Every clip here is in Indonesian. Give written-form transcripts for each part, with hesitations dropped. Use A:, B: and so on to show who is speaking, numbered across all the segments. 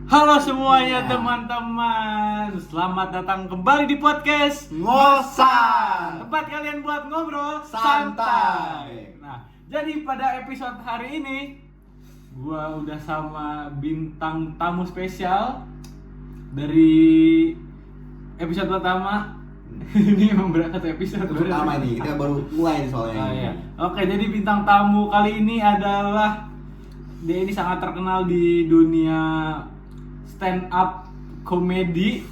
A: Halo semuanya teman-teman, selamat datang kembali di podcast
B: Ngosan.
A: Tempat kalian buat ngobrol
B: Santai.
A: Nah, jadi pada episode hari ini gua udah sama bintang tamu spesial dari episode pertama. Ini emang berat satu episode
B: Pertama nih, kita baru mulai nih soalnya.
A: Oh, iya. Oke, jadi bintang tamu kali ini adalah dia ini sangat terkenal di dunia stand up komedi.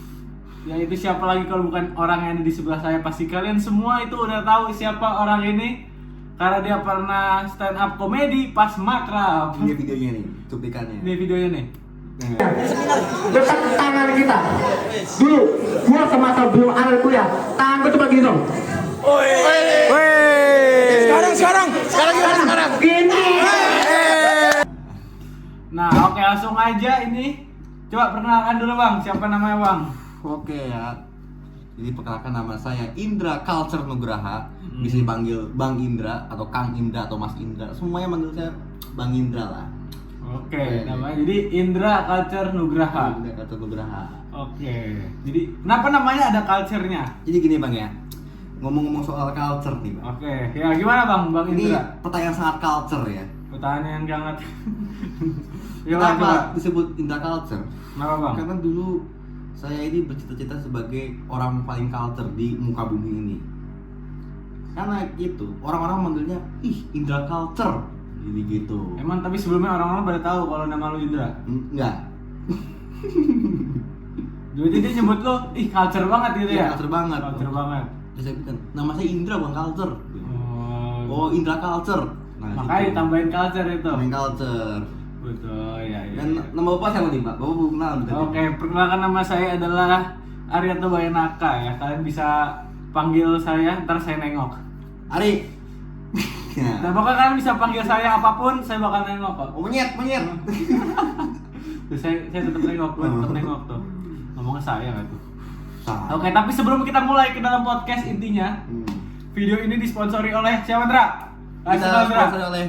A: Yaitu siapa lagi kalau bukan orang yang ada di sebelah saya. Pasti kalian semua itu udah tahu siapa orang ini karena dia pernah stand up komedi pas makrab.
B: Ini videonya nih, cuplikannya.
A: Ini videonya nih.
C: Dekat tangan kita. Dulu, gua semasa belum ada kuliah, tangan gua cuma gini dong. Sekarang gimana? Gini.
A: Nah, oke, langsung aja ini. Coba perkenalkan dulu Bang, siapa namanya Bang?
B: Oke ya. Jadi perkenalkan nama saya Indra Culture Nugraha. Bisa dipanggil Bang Indra atau Kang Indra atau Mas Indra. Semuanya manggil saya Bang Indra lah.
A: Oke, namanya jadi Indra Culture Nugraha.
B: Indra Culture Nugraha.
A: Oke, jadi kenapa namanya ada culture-nya?
B: Jadi gini Bang ya. Ngomong-ngomong soal culture nih Bang.
A: Oke, ya gimana Bang
B: Ini
A: Indra?
B: pertanyaan sangat culture ya.
A: Pertanyaan yang sangat. Ya, Bang, coba.
B: Kenapa disebut Indra Culture?
A: Kenapa Bang?
B: Karena dulu saya ini bercita-cita sebagai orang paling culture di muka bumi ini. Karena itu orang-orang manggilnya Indra Culture, jadi gitu.
A: Emang tapi sebelumnya orang-orang pada tahu kalau nama lu Indra.
B: Enggak.
A: Jadi dia nyebut lu, culture banget gitu ya?
B: Iya, culture banget.
A: Culture banget.
B: Terus saya bilang, nama saya Indra bukan Culture.
A: Oh,
B: Oh, Indra Culture. Nah,
A: makanya
B: gitu.
A: ditambahin culture itu.
B: Main culture.
A: Betul, ya.
B: Dan nama bapak siapa nih, Pak? Bapak belum kenal tadi.
A: Oke, perkenalkan nama saya adalah Arianto Bayanaka ya. Kalian bisa panggil saya, ntar saya nengok.
B: Ari. Ya.
A: Dan pokoknya kalian bisa panggil saya apapun, saya bakal nengok kok.
B: Oh, monyet.
A: Tuh, saya tetap nengok, tetap nengok tuh. Ngomongnya saya nggak tuh.
B: Salah.
A: Oke, tapi sebelum kita mulai ke dalam podcast intinya, video ini disponsori oleh siapa Dra?
B: Kita sponsor oleh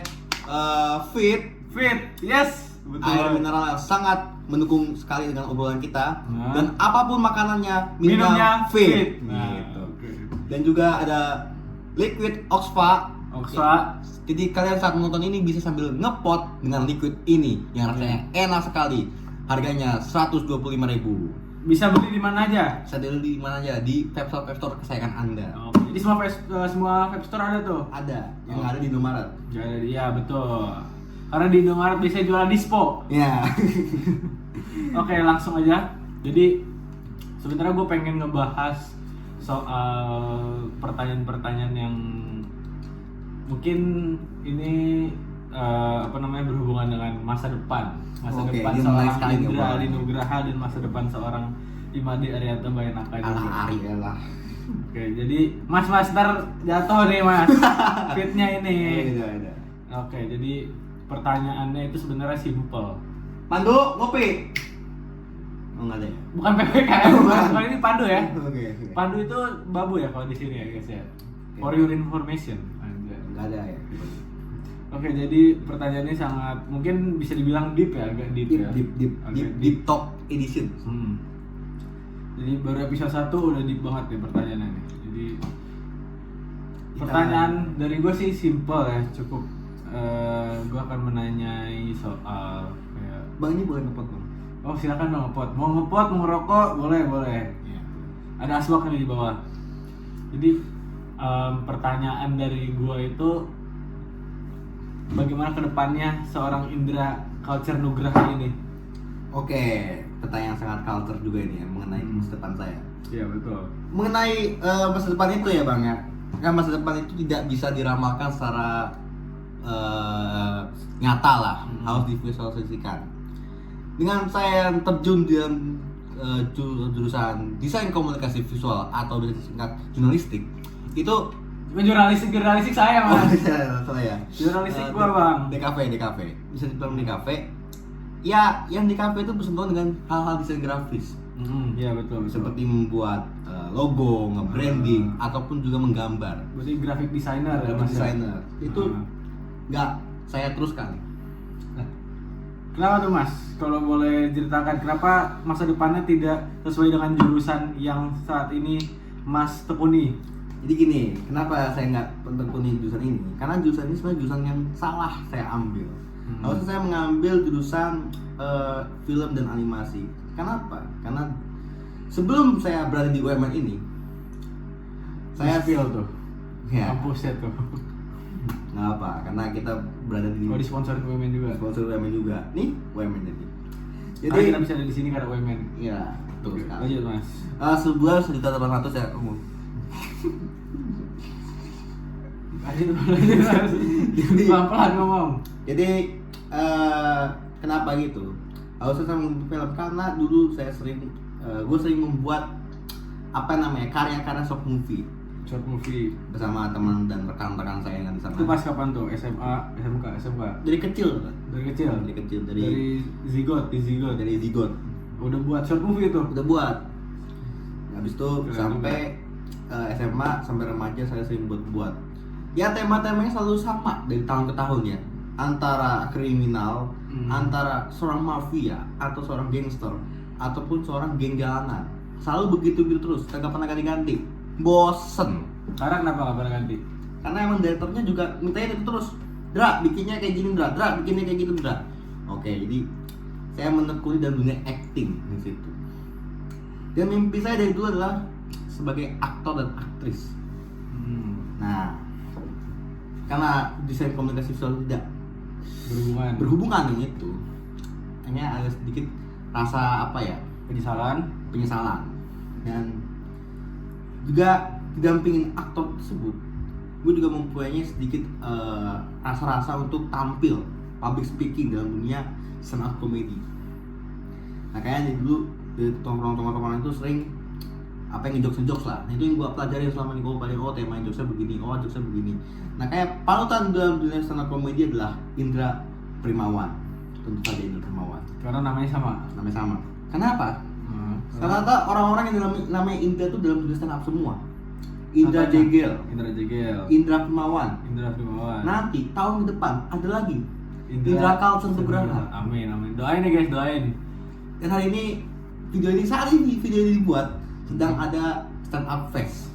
A: Fit, yes, betul.
B: air mineral yang sangat mendukung sekali dengan obrolan kita.
A: Nah.
B: Dan apapun makanannya
A: Minumnya
B: Fit.
A: Nah,
B: Gitu.
A: oke.
B: Dan juga ada Liquid Oxfa.
A: Oxfa.
B: Jadi kalian saat menonton ini bisa sambil ngepot dengan liquid ini yang rasanya enak sekali. Harganya 125.000.
A: Bisa beli di mana aja?
B: Bisa dibeli di mana aja, di vape store kesayangan Anda.
A: Oke, jadi semua vape store ada tuh.
B: Ada yang ada di Indomaret.
A: Jadi iya betul. Karena di Indomaret bisa jualan dispo.
B: Ya.
A: Oke, langsung aja. Jadi sebenarnya gue pengen ngebahas soal pertanyaan-pertanyaan yang mungkin ini berhubungan dengan masa depan. Masa
B: Oke,
A: depan
B: ini menarik
A: seorang
B: sekali nih,
A: Indra
B: Bang.
A: Adi Nugraha dan masa depan seorang Imade Arianto Bayanaka juga.
B: Alah Ari lah.
A: Oke, jadi Mas Master jatuh nih Mas. Fitnya ini.
B: Ada.
A: Oke, jadi pertanyaannya itu sebenarnya simple.
B: Pandu, ngopi. Oh, enggak ada ya?
A: Bukan PPKM, bukan ini Pandu ya.
B: Oke.
A: Pandu itu babu ya kalau di sini ya guys ya. For your information. Anjay.
B: Enggak ada ya.
A: Oke, jadi pertanyaannya sangat mungkin bisa dibilang deep ya, agak deep, ya. Agak
B: Deep Talk Edition.
A: Jadi baru episode 1 udah deep banget nih pertanyaannya nih. Jadi
B: Kita-
A: pertanyaan dari gue sih simple ya, cukup gue akan menanyai soal kayak
B: Bang ini boleh ngepot Bang?
A: oh silakan dong ngepot, mau ngerokok boleh.
B: Iya.
A: Ada asbak nih di bawah. Jadi pertanyaan dari gue itu bagaimana kedepannya seorang Indra Culture Nugraha ini?
B: Oke, pertanyaan sangat culture juga ini ya mengenai masa depan saya.
A: Iya betul.
B: Mengenai masa depan itu ya Bang ya. Kan masa depan itu tidak bisa diramalkan secara nyata lah, harus divisualisasikan. Dengan saya yang terjun di jurusan desain komunikasi visual atau disingkat jurnalistik, itu
A: Jurnalistik saya Mas.
B: saya.
A: Jurnalistik gua Bang.
B: DKV. Bisa dibilang DKV. Ya, yang DKV itu bersentuhan dengan hal-hal desain grafis.
A: Iya betul.
B: Seperti membuat logo, nge-branding, ataupun juga menggambar.
A: Berarti graphic designer ya
B: Graphic
A: Mas.
B: designer. Itu nggak saya teruskan.
A: Kenapa tuh Mas? Kalau boleh ceritakan kenapa masa depannya tidak sesuai dengan jurusan yang saat ini Mas tekuni?
B: Jadi gini, kenapa saya nggak menekuni jurusan ini? Karena jurusan ini sebenarnya jurusan yang salah saya ambil. Harusnya saya mengambil jurusan film dan animasi. Kenapa? Karena sebelum saya berada di UMN ini, saya
A: feel tuh.
B: Ya,
A: Kampusnya tuh.
B: nggak apa, karena kita berada di
A: Oh, disponsori UMN juga.
B: sponsor UMN juga. Nih, UMN jadi.
A: Jadi kita bisa ada di sini karena UMN.
B: Iya, betul sekali.
A: Lanjut Mas.
B: Sebulan 1.800.000 ya umum.
A: Lanjut Mas.
B: Jadi-
A: Pelan-pelan ngomong.
B: Jadi kenapa gitu? Harusnya saya membuat film karena dulu gue sering membuat apa namanya karya-karya short movie
A: Short movie.
B: bersama teman dan rekan-rekan saya yang di sana.
A: Itu pas kapan tuh? SMA, SMK.
B: Dari kecil,
A: Dari kecil.
B: dari
A: Zigot, di Zigot.
B: dari Zigot
A: Udah buat short movie tuh.
B: udah buat. Habis itu
A: Keren
B: sampai SMA sampai remaja saya sering buat. Ya tema-temanya selalu sama dari tahun ke tahun ya. Antara kriminal, antara seorang mafia atau seorang gangster ataupun seorang geng jalanan. Selalu begitu terus, kagak pernah ganti-ganti. Bosen.
A: Karena kenapa nggak pernah ganti?
B: Karena emang direkturnya juga mintanya itu terus. Dra, bikinnya kayak gini, Dra, bikinnya kayak gitu, Dra. Oke, jadi saya menekuni dalam dunia acting di situ. Dan mimpi saya dari dulu adalah sebagai aktor dan aktris. Nah, karena desain komunikasi visual tidak berhubungan dengan itu, hanya ada sedikit rasa apa ya, penyesalan dan juga didampingin aktor tersebut, gue juga mempunyai sedikit rasa-rasa untuk tampil public speaking dalam dunia stand up comedy. Nah kayaknya dulu di tongkrong-tongkrong itu sering apa yang ngejokes lah. Nah, itu yang gue pelajari selama ini. Gue pelajari tema jokesnya begini, Nah kayak panutan dalam dunia stand up comedy adalah Indra Primawan. Tentu saja Indra Primawan.
A: Karena namanya sama.
B: Kenapa? Ternyata orang-orang yang namanya Indra itu dalam dunia stand up semua. Indra Jegel, Indra Primawan. Nanti tahun ke depan ada lagi Indra Culture Nugraha.
A: Amin. Doain ya guys, doain.
B: Dan hari ini video ini dibuat sedang ada Stand Up Fest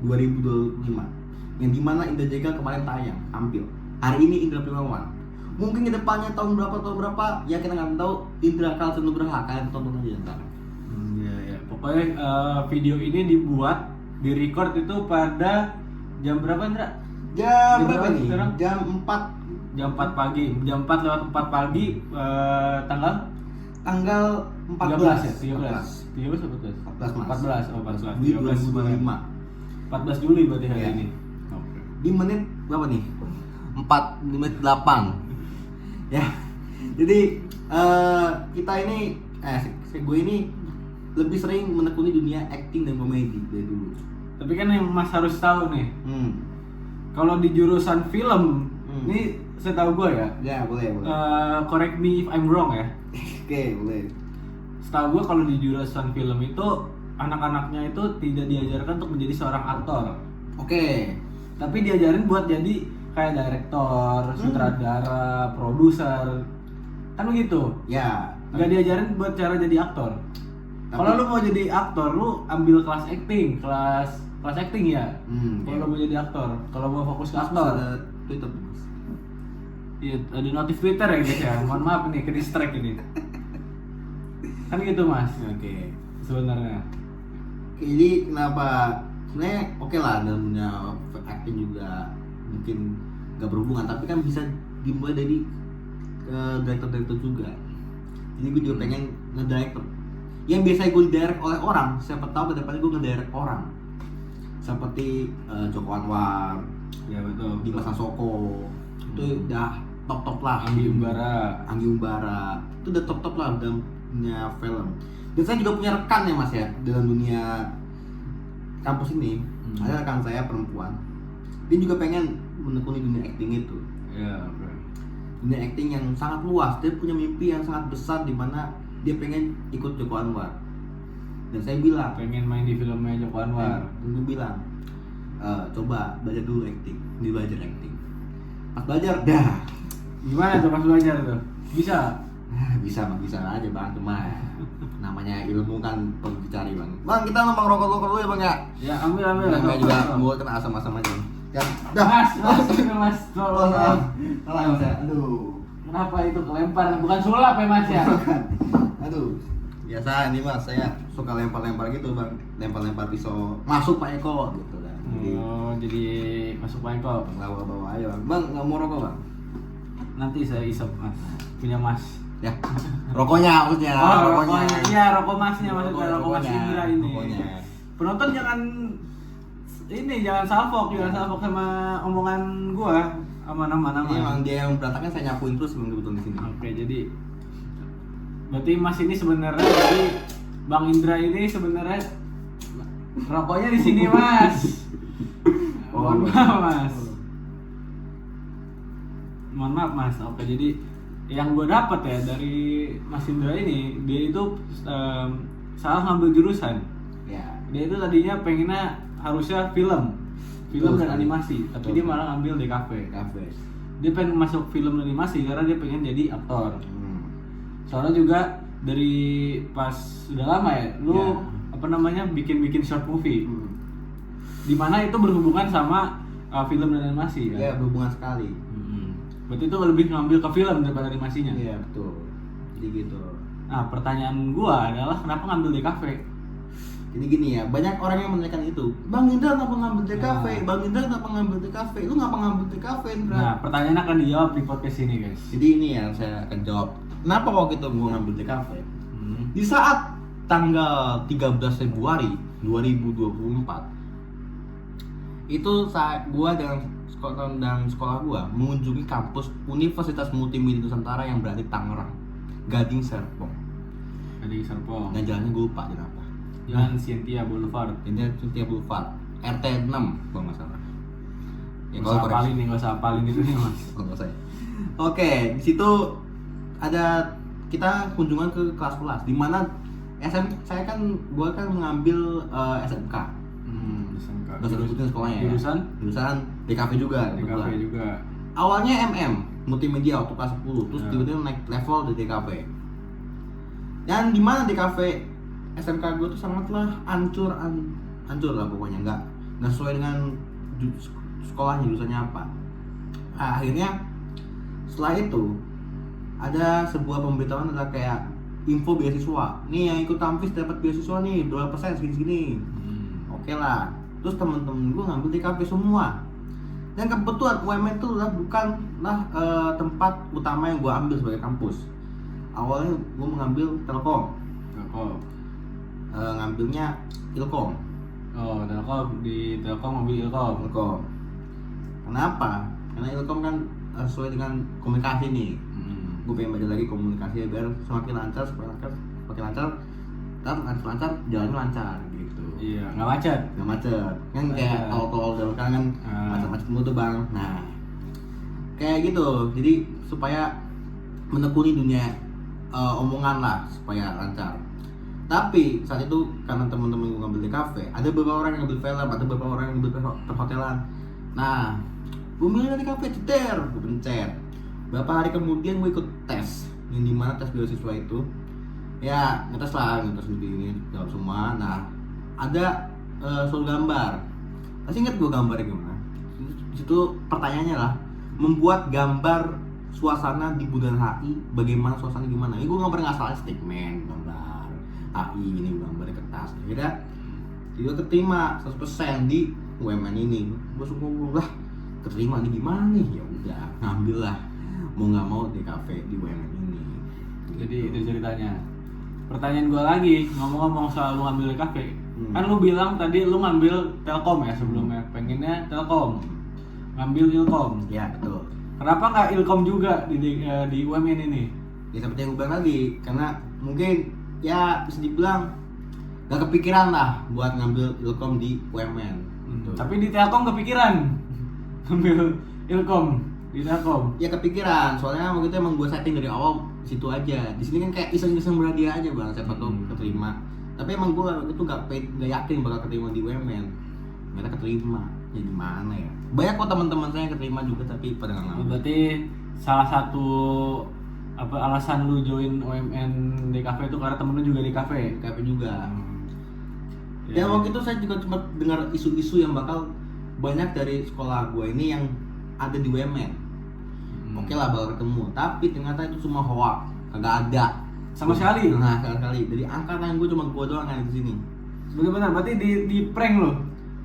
B: 2025 yang dimana Indra Jegel kemarin tayang tampil. Hari ini Indra Primawan. Mungkin ke depannya tahun berapa ya kita nggak tahu. Indra Culture Nugraha, kalian tonton aja ntar.
A: Ya. Pokoknya video ini di record itu pada jam berapa Indra?
B: Jam berapa nih?
A: sekarang?
B: Jam 4
A: Jam 4 pagi. Jam 4 lewat 4 pagi tanggal
B: 14
A: ya? 13 atau 14?
B: 14 Mas.
A: 14.
B: Di
A: 13
B: 2025.
A: 14 Juli berarti hari
B: Iya.
A: ini. Oke.
B: Di menit berapa nih? menit 8. Ya. Jadi kita ini gue ini lebih sering menekuni dunia acting dan komedi dari dulu.
A: Tapi kan yang Mas harus tahu nih, kalau di jurusan film, ini saya tahu gue ya.
B: Ya, boleh.
A: Correct me if I'm wrong ya.
B: Oke, boleh.
A: Setahu gue kalau di jurusan film itu anak-anaknya itu tidak diajarkan untuk menjadi seorang aktor.
B: Oke.
A: Tapi diajarin buat jadi kayak direktor, sutradara, produser. Kan begitu.
B: Ya.
A: Nggak diajarin buat cara jadi aktor. Kalau lu mau jadi aktor, lu ambil kelas acting ya. Kalau lu mau jadi aktor, kalau mau fokus ke aktor.
B: Ada Twitter, Mas.
A: Iya, ada notif Twitter ya guys ya. Mohon maaf nih, ke distract ini. Kan gitu Mas.
B: Oke.
A: Sebenarnya.
B: Jadi kenapa sebenarnya oke lah dalam dunia acting juga mungkin gak berhubungan, tapi kan bisa dimulai dari director juga. Jadi gue juga pengen nge-director yang biasanya gue direct oleh orang, siapa tahu kedepannya gue nge-direct orang seperti Joko Anwar,
A: Ya betul.
B: Dimas Soko, itu udah top lah.
A: Anggi
B: Umbara itu udah top lah dalam dunia film. Dan saya juga punya rekan ya Mas ya dalam dunia kampus ini. Ada rekan saya perempuan, dia juga pengen menekuni dunia acting itu.
A: Ya, oke.
B: Dunia acting yang sangat luas, dia punya mimpi yang sangat besar di mana dia pengen ikut Joko Anwar. Dan saya bilang
A: Pengen main di filmnya Joko Anwar.
B: Tentu bilang coba belajar dulu acting, belajar acting. Pas belajar dah
A: Gimana tuh pas belajar tuh? Bisa?
B: Bisa aja bang, cuma namanya ilmu kan perlu dicari bang. Bang kita ngomong rokok dulu ya bang ya.
A: Ya ambil.
B: Namanya juga mulut kan asam-asam aja. Ya,
A: Mas, tolong.
B: Salah mas ya. Aduh.
A: Kenapa itu kelempar? Bukan sulap ya mas ya?
B: Aduh. Biasa ini mas, saya suka lempar-lempar gitu bang. Lempar-lempar pisau masuk Pak Eko gitu kan.
A: Jadi masuk Pak Eko.
B: Bawa aja bang. Bang nggak mau rokok bang?
A: Nanti saya isep mas. Punya mas.
B: Ya. Rokoknya maksudnya.
A: Rokoknya. Iya rokok masnya maksudnya rokok mas Indra ini.
B: Rokoknya.
A: Penonton jangan salfok sama omongan gua. Aman.
B: Ini emang dia yang berantakan, saya nyapuin terus sebelum kebetulan di sini.
A: Oke, jadi berarti Mas ini sebenarnya jadi Bang Indra ini sebenarnya rokoknya di sini, Mas. Mohon maaf, Mas. Mohon maaf, Mas. Oke, jadi yang gue dapat ya dari Mas Indra ini, dia itu salah ngambil jurusan.
B: Ya.
A: Dia itu tadinya pengennya harusnya film dan animasi, tapi dia malah ngambil DKV. Dia pengen masuk film dan animasi karena dia pengen jadi aktor. Soalnya juga dari pas udah lama ya, lu bikin short movie, dimana itu berhubungan sama film dan animasi ya.
B: Iya berhubungan sekali.
A: Berarti itu lebih ngambil ke film daripada animasinya.
B: Iya betul. Jadi gitu.
A: Nah pertanyaan gua adalah kenapa ngambil DKV?
B: Jadi gini ya, banyak orang yang menanyakan itu. Bang Indra kenapa ngambil DKV? Bang Indra kenapa ngambil DKV? Lu ngapa ngambil DKV, Indra?
A: Nah, pertanyaan akan dijawab di podcast ini, guys.
B: Jadi ini yang saya akan jawab. Kenapa waktu itu gua ngambil DKV? Di saat tanggal 13 Februari 2024 itu saat gua dan sekolah gua mengunjungi kampus Universitas Multimedia Nusantara yang berada di Tangerang, Gading Serpong. Dan jalannya gue lupa jalan apa.
A: Jalan Cynthia Boulevard.
B: Cynthia Boulevard, RT 6 kalau nggak salah. Ya
A: Nggak usah apalin itu nih mas.
B: Kalau saya. Oke, di situ ada kita kunjungan ke kelas-kelas di mana saya kan mengambil SMK.
A: SMK.
B: Nggak usah sebutin sekolahnya ya. Jurusan DKV juga. Awalnya multimedia waktu kelas 10, terus tiba-tiba naik level di DKV. Dan di mana DKV SMK gue tuh sangatlah hancur lah pokoknya, nggak sesuai dengan sekolahnya, jurusannya apa. Nah, akhirnya setelah itu ada sebuah pemberitahuan, ada kayak info beasiswa. Nih yang ikut kampus dapat beasiswa nih 2% segini. Oke lah. Terus temen-temen gue ngambil DKV semua. Dan kebetulan UMN itu bukanlah tempat utama yang gue ambil sebagai kampus. Awalnya gue mengambil Telkom. Ngambilnya Ilkom.
A: Di Telkom ngambil Ilkom. Kenapa?
B: Karena Ilkom kan sesuai dengan komunikasi nih. Gue pengen belajar lagi komunikasi biar semakin lancar, lancar, jalannya lancar gitu.
A: Iya, nggak macet.
B: Kan kayak tol jalan kan macet-macet mulu tuh bang. Nah, kayak gitu. Jadi supaya menekuni dunia omongan lah supaya lancar. Tapi saat itu karena teman-teman gue ngambil DKV, ada beberapa orang yang ngambil film, ada beberapa orang yang ngambil perhotelan. Nah, gue milih DKV, gue pencet. Berapa hari kemudian gue ikut tes, yang dimana tes beasiswa itu, ya ngetes begini, jawab semua. Nah, ada soal gambar. Masih inget gue gambarnya gimana? Di situ pertanyaannya lah, membuat gambar suasana di Bundaran HI, bagaimana suasana gimana? Gue gambar nggak salah statement, gambar HI ini gambar di kertas. Akhirnya dia keterima 100% di UMN ini. Gue sungguh lah keterima nih gimana nih? Ya udah ngambil lah, mau nggak mau DKV di UMN ini.
A: Jadi itu ceritanya. Pertanyaan gue lagi, ngomong-ngomong soal lu ngambil DKV, kan lu bilang tadi lu ngambil Telkom ya sebelumnya, pengennya Telkom, ngambil Ilkom.
B: Ya betul.
A: Kenapa nggak Ilkom juga di UMN ini?
B: Ya seperti yang gue bilang tadi, karena mungkin ya bisa dibilang gak kepikiran lah buat ngambil Ilkom di UMN.
A: Tapi di Telkom kepikiran ngambil Ilkom di Telkom.
B: Ya kepikiran, soalnya waktu itu emang gue setting dari awal di situ aja. Di sini kan kayak iseng-iseng berhadiah aja bang, siapa tahu keterima. Tapi emang gue itu gak yakin bakal keterima di UMN. Ternyata keterima. Ya gimana ya? Banyak kok teman-teman saya yang keterima juga tapi pada nggak ngambil.
A: Berarti salah satu apa alasan lu join UMN DKV itu karena temen lu juga di kafe?
B: KP juga.
A: Ya,
B: Dan waktu itu saya juga sempat dengar isu-isu yang bakal banyak dari sekolah gue ini yang ada di UMN. Oke lah bakal ketemu, tapi ternyata itu semua hoax, kagak ada
A: sama sekali.
B: Nah, sekali. Dari angkatan gue cuma gue doang yang di sini.
A: Benar-benar berarti di prank lo.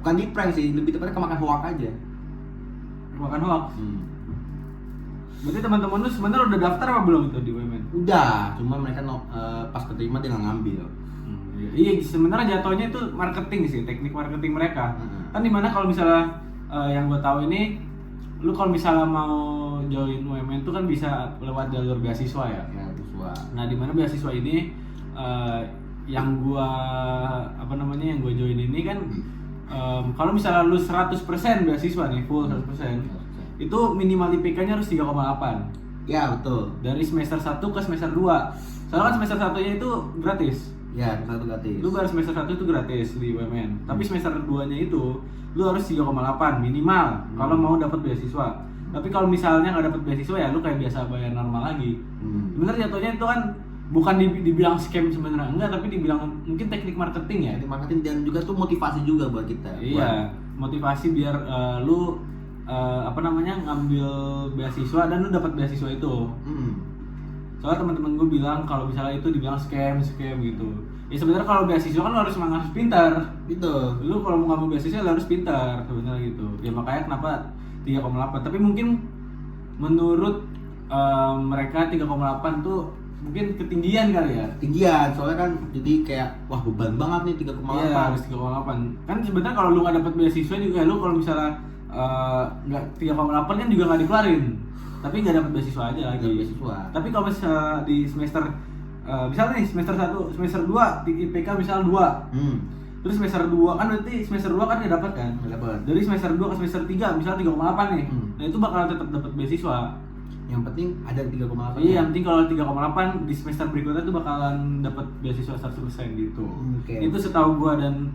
B: Bukan di prank sih, lebih tepatnya kemakan hoax aja.
A: Makan hoax. Berarti teman-teman lu sebenarnya udah daftar apa belum itu di UMN?
B: Udah, cuma mereka pas keterima dia nggak ngambil.
A: Iya, sebenarnya jatuhnya itu marketing sih, teknik marketing mereka. Kan dimana kalau misalnya yang gue tahu ini, lu kalau misalnya mau join UMN itu kan bisa lewat jalur beasiswa ya.
B: Ya, siswa.
A: Nah, dimana beasiswa ini yang gua yang gue join ini kan kalau misalnya lu 100% beasiswa nih, full 100%, itu minimal IPK-nya harus 3,8.
B: Ya, betul.
A: Dari semester 1 ke semester 2. Soalnya kan semester 1-nya itu gratis.
B: Ya, satu gratis.
A: Lu baru semester 1 itu gratis di UMN. Tapi semester 2-nya itu lu harus 3,8 minimal kalau mau dapat beasiswa. Tapi kalau misalnya nggak dapat beasiswa ya lu kayak biasa bayar normal lagi. Sebenarnya jatuhnya itu kan bukan dibilang scam sebenarnya, enggak, tapi dibilang mungkin teknik marketing ya.
B: Teknik marketing dan juga tuh motivasi juga buat kita.
A: Iya, motivasi biar lu ngambil beasiswa dan lu dapat beasiswa itu. Soalnya teman-teman gue bilang kalau misalnya itu dibilang scam gitu. Ya sebenarnya kalau beasiswa kan lu harus pintar.
B: Gitu.
A: Lu kalau mau ngambil beasiswa lu harus pintar sebenarnya gitu. Ya makanya kenapa 3,8. Tapi mungkin menurut mereka 3,8 tuh mungkin ketinggian kali ya.
B: Tinggian, soalnya kan jadi kayak wah beban banget nih 3,8.
A: Iya, harus 3,8. Kan sebenarnya kalau lu nggak dapat beasiswa juga lu kalau misalnya nggak 3,8 kan juga nggak dikeluarin. Tapi nggak dapat beasiswa aja lagi.
B: Beasiswa.
A: Tapi kalau misalnya di semester misalnya nih semester 1, semester 2 IPK misal 2. Terus semester 2 kan berarti semester 2 kan nggak dapat kan?
B: Nggak dapat.
A: Dari semester 2 ke semester 3 misalnya 3,8 nih. Nah, itu bakal tetap dapat beasiswa.
B: Yang penting ada 3,8.
A: Iya, yang penting kalau 3,8 di semester berikutnya tuh bakalan dapat beasiswa 100% gitu.
B: Oke.
A: Itu setahu gua dan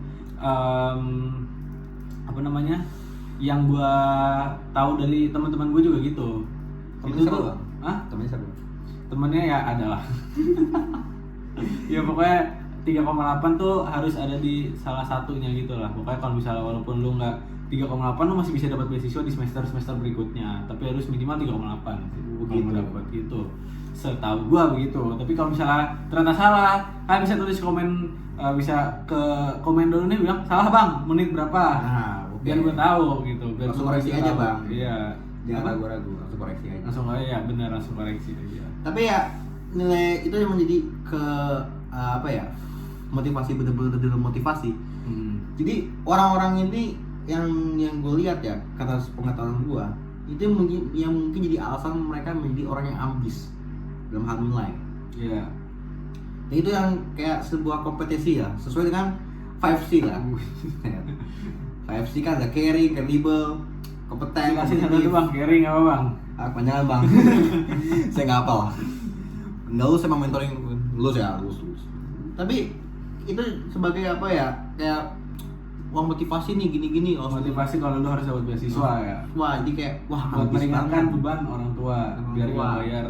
A: yang gua tahu dari teman-teman gua juga gitu.
B: Temennya
A: Itu
B: siapa,
A: tuh,
B: Bang?
A: hah?
B: Temennya siapa?
A: Temennya ya adalah. Ya pokoknya 3,8 tuh harus ada di salah satunya gitu lah. Pokoknya kalau misalnya walaupun lu nggak 3,8 lu masih bisa dapat beasiswa di semester berikutnya, tapi harus minimal 3,8 begitu dapat gitu. Setahu gua begitu. Tapi kalau misalnya ternyata salah, kalian bisa tulis komen, bisa ke komen dulu nih bilang salah Bang, menit berapa?
B: Nah, oke.
A: Biar gua tahu gitu. Biar
B: Langsung
A: gua
B: koreksi
A: tahu.
B: aja, Bang.
A: Iya.
B: Jangan ragu-ragu, langsung koreksi aja.
A: Langsung aja ya, benar langsung koreksi aja.
B: Tapi ya nilai itu yang menjadi motivasi, bener-bener motivasi. Jadi orang-orang ini yang gue lihat ya, kata pengetahuan gue, itu yang mungkin jadi alasan mereka menjadi orang yang ambis dalam hal nilai.
A: Iya.
B: Dan itu yang kayak sebuah kompetisi ya, sesuai dengan 5C lah. 5C kan ada caring, capable, kompeten,
A: Kasih satu tuh Bang, caring apa Bang?
B: Panjangan Bang. Saya nggak hafal. Nggak usah emang mentoring lulus ya, lulus. Tapi itu sebagai apa ya, kayak uang motivasi nih gini-gini.
A: Motivasi kalau lu harus dapat beasiswa ya.
B: Wah, jadi kayak wah
A: Buat
B: ambis
A: meringankan
B: banget.
A: beban orang tua, biar
B: tua.
A: nggak bayar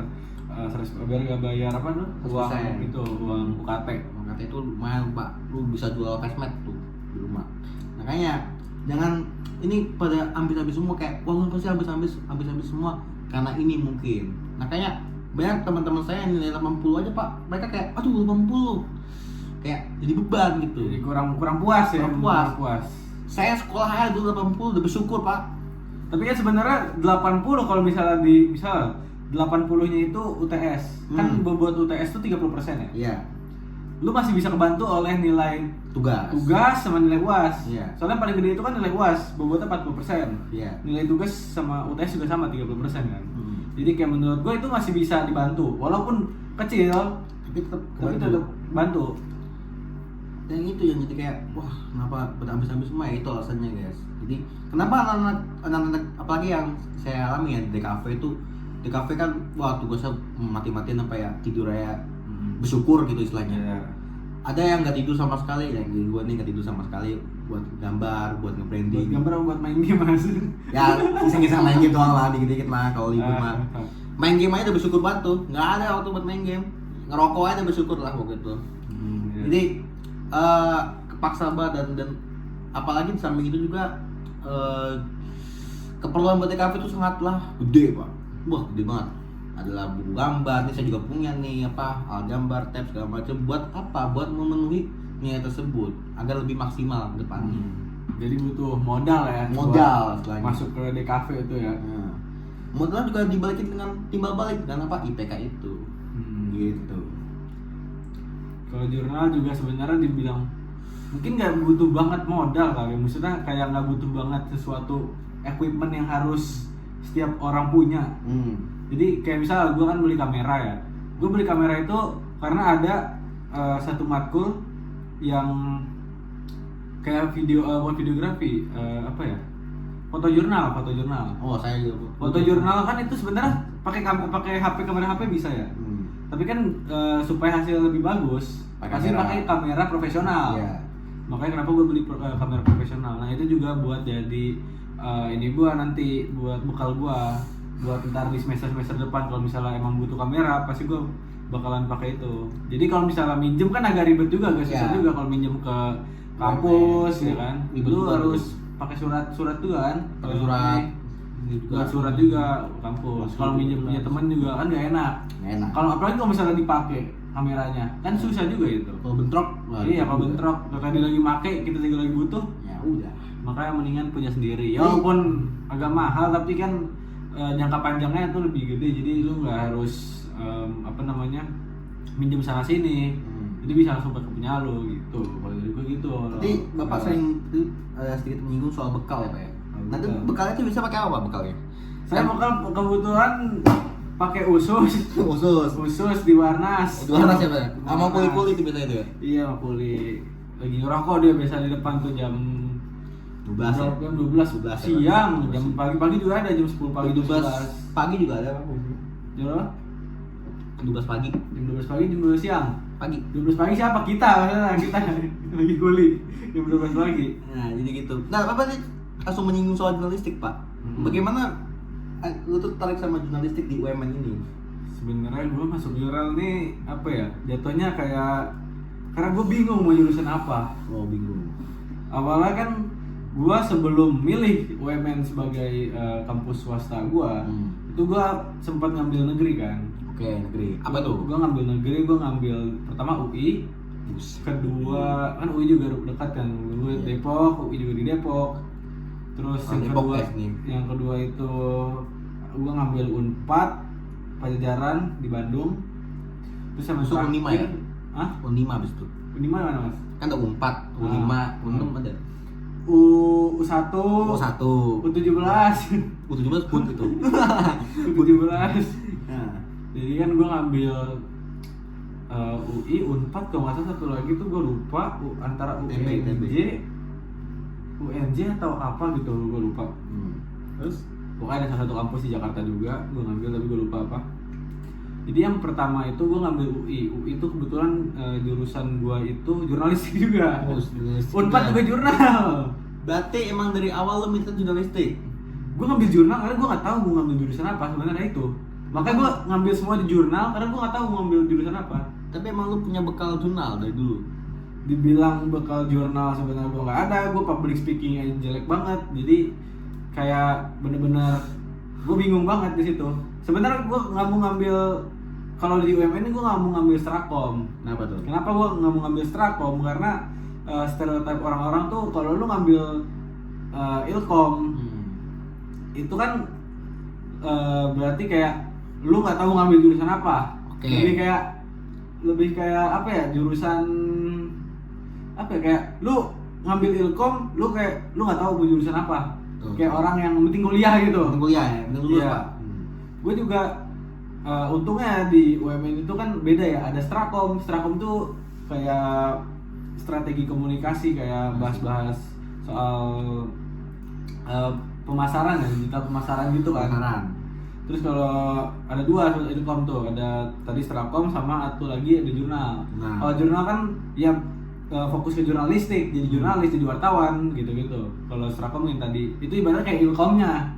A: biar nggak bayar apa tuh uang
B: 100%.
A: itu uang UKT.
B: Kata itu lumayan Pak, lu bisa jual kasmet tuh di rumah. Makanya jangan ini pada ambis-ambis semua kayak wah lu pasti ambis-ambis semua karena ini mungkin. Makanya banyak teman-teman saya yang nilai 80 aja Pak, mereka kayak aduh 80 kayak jadi beban gitu.
A: Jadi kurang puas ya.
B: Kurang puas. Saya sekolah aja dulu 80 udah bersyukur Pak.
A: Tapi kan sebenarnya 80 kalau misalnya 80-nya itu UTS. Kan bobot UTS itu 30% ya?
B: Iya.
A: Lu masih bisa kebantu oleh nilai tugas sama nilai UAS.
B: Iya.
A: Soalnya paling gede itu kan nilai UAS, bobotnya 40%.
B: Iya.
A: Nilai tugas sama UTS juga sama 30% kan. Jadi kayak menurut gue itu masih bisa dibantu, walaupun kecil, tapi tetap bantu.
B: Dan itu yang jadi kayak wah kenapa berambis-ambis semua ya, itu alasannya guys. Jadi kenapa anak-anak apalagi yang saya alami ya di DKV itu, DKV kan wah tugasnya mati-matian sampai ya tidur ya bersyukur gitu istilahnya.
A: Yeah.
B: Ada yang nggak tidur sama sekali, yang gue nih nggak tidur sama sekali buat gambar, buat nge-branding.
A: Buat gambar buat main game Mas.
B: Ya iseng-iseng main gitu doang lah, dikit-dikit mah kalau libur mah. main game aja udah bersyukur banget tuh, nggak ada waktu buat main game, ngerokok aja udah bersyukur lah waktu itu.
A: Iya.
B: Jadi kepaksa banget dan apalagi di samping itu juga keperluan buat TKV itu sangatlah gede pak, wah gede banget. Adalah buku gambar, ini saya juga punya nih alat gambar, tab segala macam. Buat apa? Buat memenuhi nilai tersebut agar lebih maksimal ke depannya.
A: Jadi butuh modal ya.
B: Modal
A: buat
B: istilahnya.
A: masuk ke DKV itu ya.
B: Nah, modal juga dibalikin dengan timbal balik dengan apa IPK itu. Gitu.
A: Kalau jurnal juga sebenarnya dibilang mungkin nggak butuh banget modal kali, maksudnya kayak nggak butuh banget sesuatu equipment yang harus setiap orang punya. Jadi kayak misalnya gue kan beli kamera ya, gue beli kamera itu karena ada satu matkul yang kayak bukan videografi, apa ya, fotojurnal.
B: Oh saya juga.
A: Fotojurnal kan itu sebenarnya pakai kamera HP bisa ya. Tapi kan supaya hasil lebih bagus pasti pakai kamera profesional.
B: Iya.
A: Makanya kenapa gue beli kamera profesional. Nah itu juga buat jadi ini gue nanti buat bekal gue buat ntar di semester depan kalau misalnya emang butuh kamera pasti gue bakalan pakai itu. Jadi kalau misalnya minjem kan agak ribet juga, agak susah juga kalau minjem ke kampus ya kan. Lu harus pakai surat juga kan.
B: Pakai
A: surat juga ke kampus. Kalau minjem punya teman juga kan gak enak. Kalau apalagi kalau misalnya dipakai kameranya kan susah juga itu.
B: Kalau bentrok,
A: Iya kalau bentrok, tadi lagi make kita juga lagi butuh.
B: ya udah.
A: Makanya mendingan punya sendiri. Ya walaupun agak mahal tapi kan jangka panjangnya itu lebih gede, jadi lu nggak harus minjem sana sini. Jadi bisa langsung pakai punya lu gitu. Kalau dari gue gitu.
B: Nanti bapak sering sedikit menyinggung soal bekal ya pak ya. Nanti bekalnya tuh bisa pakai apa bekalnya?
A: Saya bakal kebetulan pakai usus di Warnas.
B: Di Warnas ya pak? Sama kuli-kuli itu biasanya itu ya?
A: Iya sama kuli. Lagi ngerokok dia biasa di depan tuh jam
B: 12 ya?
A: jam 12 siang, jam pagi juga ada jam 10 pagi
B: 12 pagi juga ada pak?
A: Jam berapa?
B: 12 pagi?
A: Jam 12 pagi, jam 12 siang.
B: Pagi?
A: 12 pagi siapa? Kita lagi kuli jam 12 pagi.
B: Nah jadi gitu. Nah bapak sih langsung menyinggung soal jurnalistik pak. Bagaimana lu tuh tertarik sama jurnalistik di UMN ini?
A: Sebenarnya gue masuk jurnal nih apa ya? Jatuhnya kayak karena gue bingung mau jurusan apa.
B: Oh bingung.
A: Awalnya kan gue sebelum milih UMN sebagai kampus swasta gue, itu gue sempat ngambil negeri kan.
B: Oke, negeri. Apa tuh?
A: Gue ngambil negeri, gue ngambil pertama UI, kedua kan UI juga dekat kan, gue Depok, UI juga di Depok. Terus yang kedua itu gue ngambil Unpad Pajajaran di Bandung. Terus sama
B: masuk Unima ya?
A: Hah?
B: Unima abis itu?
A: Unima mana mas?
B: Kan ada Unpad, Unima, Unem ada?
A: U1,
B: U1,
A: U17
B: U17 pun itu.
A: U17.
B: Nah.
A: Jadi kan gue ngambil UI, Unpad, kalau nggak salah satu lagi tuh gue lupa antara UNJ atau apa gitu, gue lupa. Terus pokoknya ada salah satu kampus di Jakarta juga, gue ngambil tapi gue lupa apa. Jadi yang pertama itu gue ngambil UI itu kebetulan jurusan gue itu jurnalistik juga. Unpad juga jurnal.
B: Berarti emang dari awal lo minta jurnalistik?
A: Gue ngambil jurnal karena gue nggak tahu gue ngambil jurusan apa sebenarnya itu. Makanya gue ngambil semua di jurnal karena gue nggak tahu gue ngambil jurusan apa.
B: Tapi emang lo punya bekal jurnal dari dulu?
A: Dibilang bekal jurnal sebenarnya gue nggak ada. Gue public speaking aja jelek banget. Jadi kayak bener-bener gue bingung banget di situ. Sebenarnya gue nggak mau ngambil, kalau di UMN ini gue nggak mau ngambil Strakom.
B: Kenapa tuh?
A: Kenapa gue nggak mau ngambil Strakom? Karena stereotip orang-orang tuh kalau lu ngambil Ilkom itu kan berarti kayak lu nggak tahu ngambil jurusan apa.
B: Okay.
A: Lebih kayak apa ya, jurusan apa ya, kayak lu ngambil Ilkom, lu nggak tahu jurusan apa. Kayak orang yang penting kuliah gitu.
B: Penting kuliah ya, penting lulus pak.
A: Gue juga untungnya di UMN itu kan beda ya, ada Strakom. Strakom tuh kayak strategi komunikasi, kayak bahas-bahas soal pemasaran ya, digital pemasaran gitu kan. Terus kalau ada dua Ilkom tuh, ada tadi Strakom sama satu lagi ada jurnal. Kalau jurnal kan ya fokus ke jurnalistik, jadi jurnalis, jadi wartawan gitu-gitu. Kalau Strakom yang tadi itu ibaratnya kayak Ilkomnya.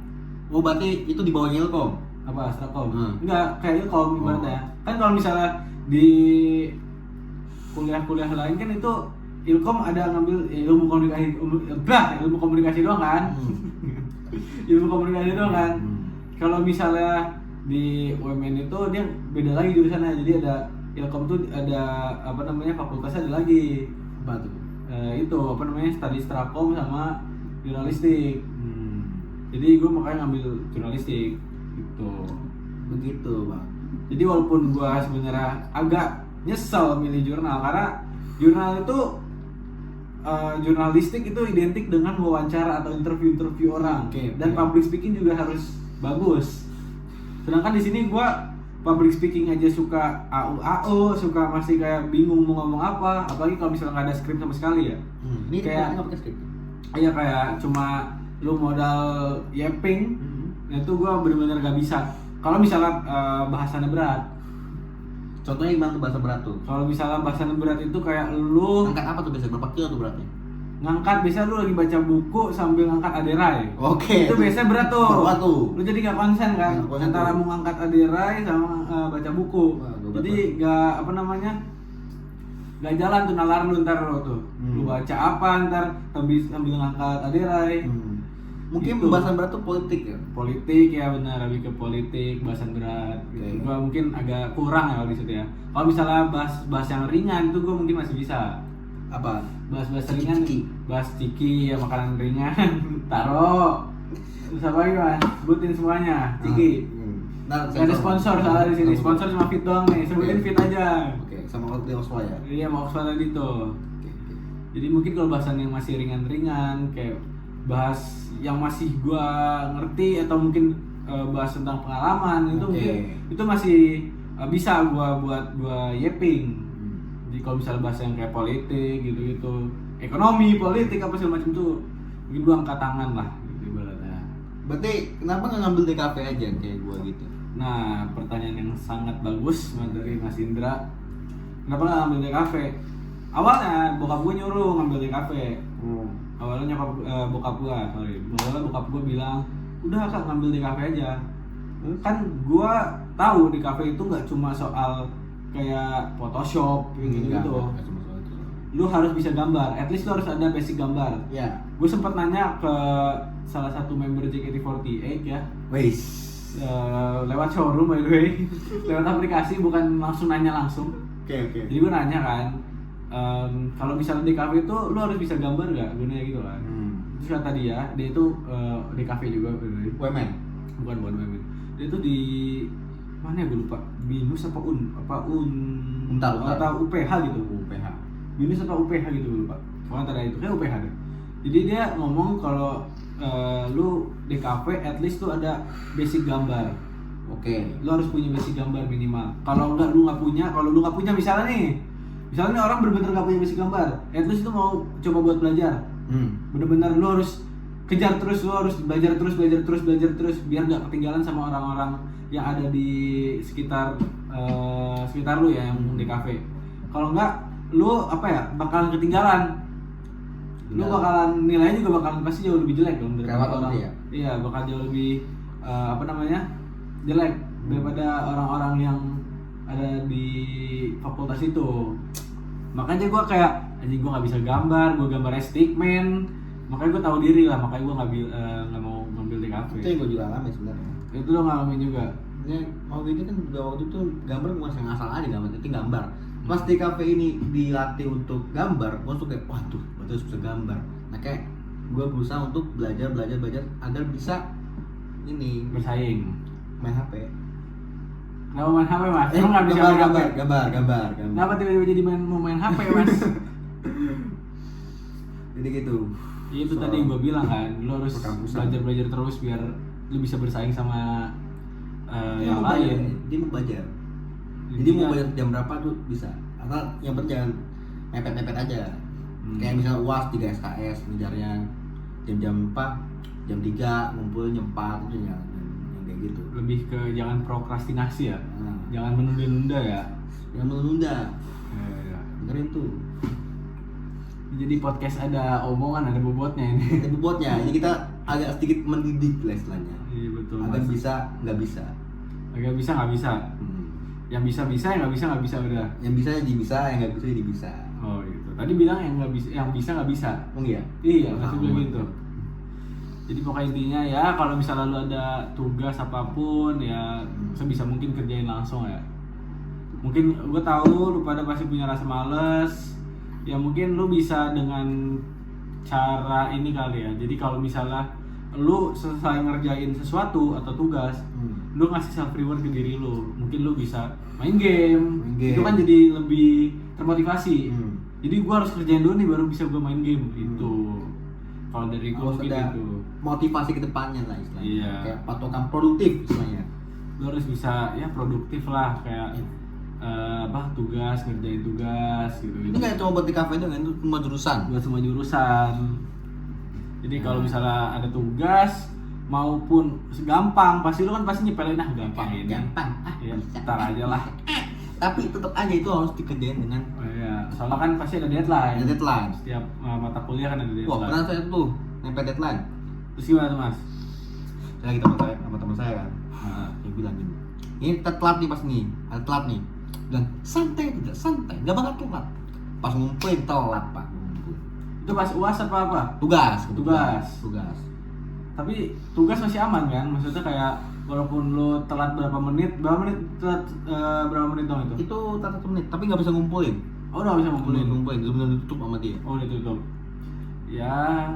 B: Oh berarti itu di bawahnya Ilkom?
A: Apa Astrakom?
B: Hmm.
A: Enggak, kayak Ilkom ibaratnya. Kan kalau misalnya di kuliah-kuliah lain kan itu Ilkom ada ngambil ilmu komunikasi doang kan? Ilmu komunikasi doang kan? Kalau misalnya di UMN itu dia beda lagi jurusannya. Jadi ada Ilkom tuh ada apa namanya fakultasnya ada lagi.
B: Apa tuh?
A: Itu apa namanya studi Strakom sama jurnalistik. Jadi gue makanya ngambil jurnalistik gitu.
B: Begitu, Bang.
A: Jadi walaupun gue sebenarnya agak nyesel milih jurnal karena jurnal itu jurnalistik itu identik dengan wawancara atau interview orang. Dan public speaking juga harus bagus. Sedangkan di sini gue public speaking aja suka AU, suka masih kayak bingung mau ngomong apa, apalagi kalau misalnya nggak ada skrip sama sekali ya.
B: Ini
A: kayak
B: nggak pakai skrip.
A: Iya kayak cuma lu modal yapping, itu gue bener-bener gak bisa. Kalau misalnya bahasannya berat.
B: Contohnya gimana tuh bahasa berat tuh?
A: Kalau misalnya bahasannya berat itu kayak lu
B: Angkat apa tuh biasanya? Berapa kilo tuh beratnya?
A: ngangkat, biasa lu lagi baca buku sambil ngangkat aderai.
B: Oke.
A: Itu biasanya berat tuh.
B: Berat tuh.
A: Lu jadi gak konsen kan
B: Nggak konsen
A: antara
B: tuh.
A: mau ngangkat aderai sama baca buku.
B: Wah, berat
A: Jadi gak apa namanya? Gak jalan tuh nalar lu ntar lu tuh. Lu baca apa ntar sambil ngangkat aderai.
B: Mungkin
A: Gitu.
B: pembahasan berat tuh politik ya?
A: Politik ya benar, lebih ke politik, bahasan berat gitu.
B: Oke.
A: Gua mungkin agak kurang ya kalau di situ ya. Kalau misalnya bahas yang ringan itu gua mungkin masih bisa.
B: Apa?
A: Bahas
B: Ciki-ciki.
A: ringan, bahas ciki ya, makanan ringan, taro. Terus apa lagi Mas? Sebutin semuanya, ciki.
B: Nah,
A: Gak ada sponsor salah di sini. Sponsor cuma Fit doang nih. Sebutin Fit aja.
B: Oke, sama kalau di Oslo ya.
A: Iya mau Oxford tadi tuh.
B: Oke.
A: Jadi mungkin kalau bahasan yang masih ringan-ringan kayak bahas yang masih gua ngerti atau mungkin bahas tentang pengalaman itu
B: Oke.
A: mungkin itu masih bisa gua buat gua yapping. Jadi kalau misalnya bahas yang kayak politik gitu-gitu, ekonomi, politik apa segala macam tuh mungkin gua angkat tangan lah gitu ibaratnya.
B: Berarti kenapa nggak ngambil DKV aja kayak gua gitu?
A: Nah, pertanyaan yang sangat bagus dari Mas Indra. Kenapa nggak ngambil DKV? Awalnya bokap gue nyuruh ngambil DKV. Awalnya bokap gue bilang, udah Kak ngambil DKV aja. Kan gue tahu DKV itu nggak cuma soal kayak Photoshop gitu.
B: Nggak cuma soal itu.
A: Lu harus bisa gambar, at least lu harus ada basic gambar.
B: Ya.
A: Gue sempat nanya ke salah satu member JKT48 ya.
B: Wais.
A: Lewat showroom by the way, lewat aplikasi, bukan langsung nanya langsung.
B: Oke.
A: Jadi gue nanya kan, kalau misalnya di kafe itu lu harus bisa gambar nggak? Gue nanya gitu kan. Terus kata dia itu di kafe juga,
B: Women.
A: bukan Women. Dia itu di mana ya gue lupa, Binus apa
B: Untar.
A: atau UPH gitu.
B: UPH.
A: Binus apa UPH gitu gue lupa. Pokoknya antara itu kayak UPH deh. Jadi dia ngomong kalau lu di kafe at least tuh ada basic gambar.
B: Oke.
A: Lu harus punya basic gambar minimal. Kalau enggak lu nggak punya, kalau lu nggak punya misalnya nih orang bener-bener nggak punya basic gambar, at least itu mau coba buat belajar. Bener-bener lu harus kejar terus, lu harus belajar terus biar nggak ketinggalan sama orang-orang yang ada di sekitar lu ya yang di kafe. Kalau enggak lu bakalan ketinggalan. Lu bakalan nilainya juga bakalan pasti jauh lebih jelek dong daripada
B: Kelewat
A: orang.
B: ya?
A: Iya, bakal jauh lebih jelek daripada orang-orang yang ada di fakultas itu. Makanya gue kayak anjing, gue nggak bisa gambar, gue gambarnya stickman. Makanya gue tahu diri lah, makanya gue nggak mau ngambil di kafe.
B: Itu yang gue juga alami sebenarnya.
A: Itu lo ngalamin juga.
B: Ini waktu itu kan juga waktu itu gambar bukan saya ngasal aja gambar, itu gambar. Pas di kafe ini dilatih untuk gambar, gue tuh kayak waduh, berarti harus bisa gambar. Nah kayak gue berusaha untuk belajar agar bisa ini
A: Bersaing.
B: main HP.
A: Kenapa main HP mas? Emang nggak bisa main HP?
B: gambar.
A: Kenapa tiba-tiba jadi mau main HP mas?
B: Jadi gitu.
A: Itu tadi gue bilang kan, lo harus
B: perkampusan.
A: belajar terus biar lo bisa bersaing sama yang
B: mau belajar,
A: lain.
B: dia mau belajar. Jadi mau belajar jam berapa tuh bisa. Asal yang penting jangan mepet-mepet aja. Kayak misalnya UAS 3 SKS ngejarnya jam-jam 4, jam 3 ngumpul jam 4 itu yang kayak gitu.
A: Lebih ke jangan prokrastinasi ya,
B: Nah,
A: jangan menunda-nunda ya.
B: yang menunda.
A: Ya.
B: Dengerin tuh.
A: Jadi podcast ada omongan, ada bobotnya ini.
B: Itu bobotnya. Ini kita agak sedikit mendidik lah istilahnya.
A: Iya betul
B: Agar
A: mas.
B: bisa nggak bisa.
A: Nggak bisa nggak bisa. Yang bisa yang nggak bisa udah.
B: Yang bisa jadi bisa, yang nggak bisa jadi bisa.
A: Oh gitu. Tadi bilang yang bisa nggak bisa.
B: Oh iya.
A: Iya, masih bilang gitu. Jadi pokoknya intinya ya kalau misalnya lu ada tugas apapun ya sebisa mungkin kerjain langsung ya. Mungkin gue tahu lu pada pasti punya rasa males. Ya mungkin lu bisa dengan cara ini kali ya. Jadi kalau misalnya lu selesai ngerjain sesuatu atau tugas, lu ngasih self reward ke diri lu. Mungkin lu bisa main game. Itu kan jadi lebih termotivasi. Jadi gua harus kerjain dulu nih baru bisa gua main game itu. Kalau dari gua
B: Harus
A: mungkin
B: ada
A: itu.
B: motivasi ke depannya lah istilahnya.
A: Iya.
B: Kayak patokan produktif istilahnya.
A: Lu harus bisa ya produktif lah kayak tugas, ngerjain tugas gitu.
B: Ini nggak cuma buat di kafe doang, itu semua jurusan.
A: Buat semua jurusan. Jadi kalau misalnya ada tugas maupun gampang, pasti lu kan pasti nyepelin gampang ini.
B: Gampang.
A: Ya, ntar aja lah.
B: Tapi tetap aja itu harus dikerjain dengan
A: Oh iya, soalnya kan pasti ada deadline.
B: ada deadline.
A: Setiap mata kuliah kan ada
B: Wah,
A: deadline.
B: pernah saya tuh nempel deadline.
A: Terus gimana tuh Mas?
B: Saya lagi sama teman saya kan.
A: Nah,
B: Dia bilang gini, ini kita telat nih pas nih, ada telat nih. Bilang santai tidak santai, nggak bakal telat. Pas ngumpulin telat pak, ngumpul.
A: itu pas UAS apa?
B: Tugas.
A: Tapi tugas masih aman kan? Maksudnya kayak walaupun lu telat berapa menit telat berapa menit dong itu?
B: Itu 1 menit, tapi nggak bisa ngumpulin.
A: Oh udah bisa ngumpulin.
B: Ngumpulin, benar ditutup sama dia.
A: Oh ditutup. Ya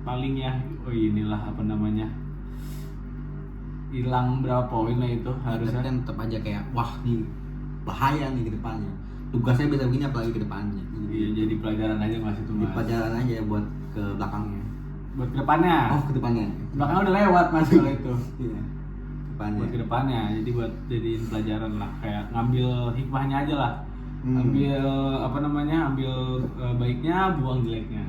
A: paling ya, oh inilah apa namanya? Hilang berapa poin lah itu harusnya.
B: Tapi kan tetap aja kayak wah nih bahaya nih ke depannya. Tugasnya bisa begini apalagi ke depannya.
A: Iya, jadi pelajaran aja Mas itu
B: Di
A: Mas.
B: pelajaran aja buat ke belakangnya.
A: Buat kedepannya.
B: Oh, ke depannya.
A: Belakangnya udah lewat Mas kalau itu.
B: Iya. Depannya.
A: Buat kedepannya, jadi buat jadiin pelajaran lah, kayak ngambil hikmahnya aja lah. Ambil apa namanya, ambil baiknya, buang jeleknya.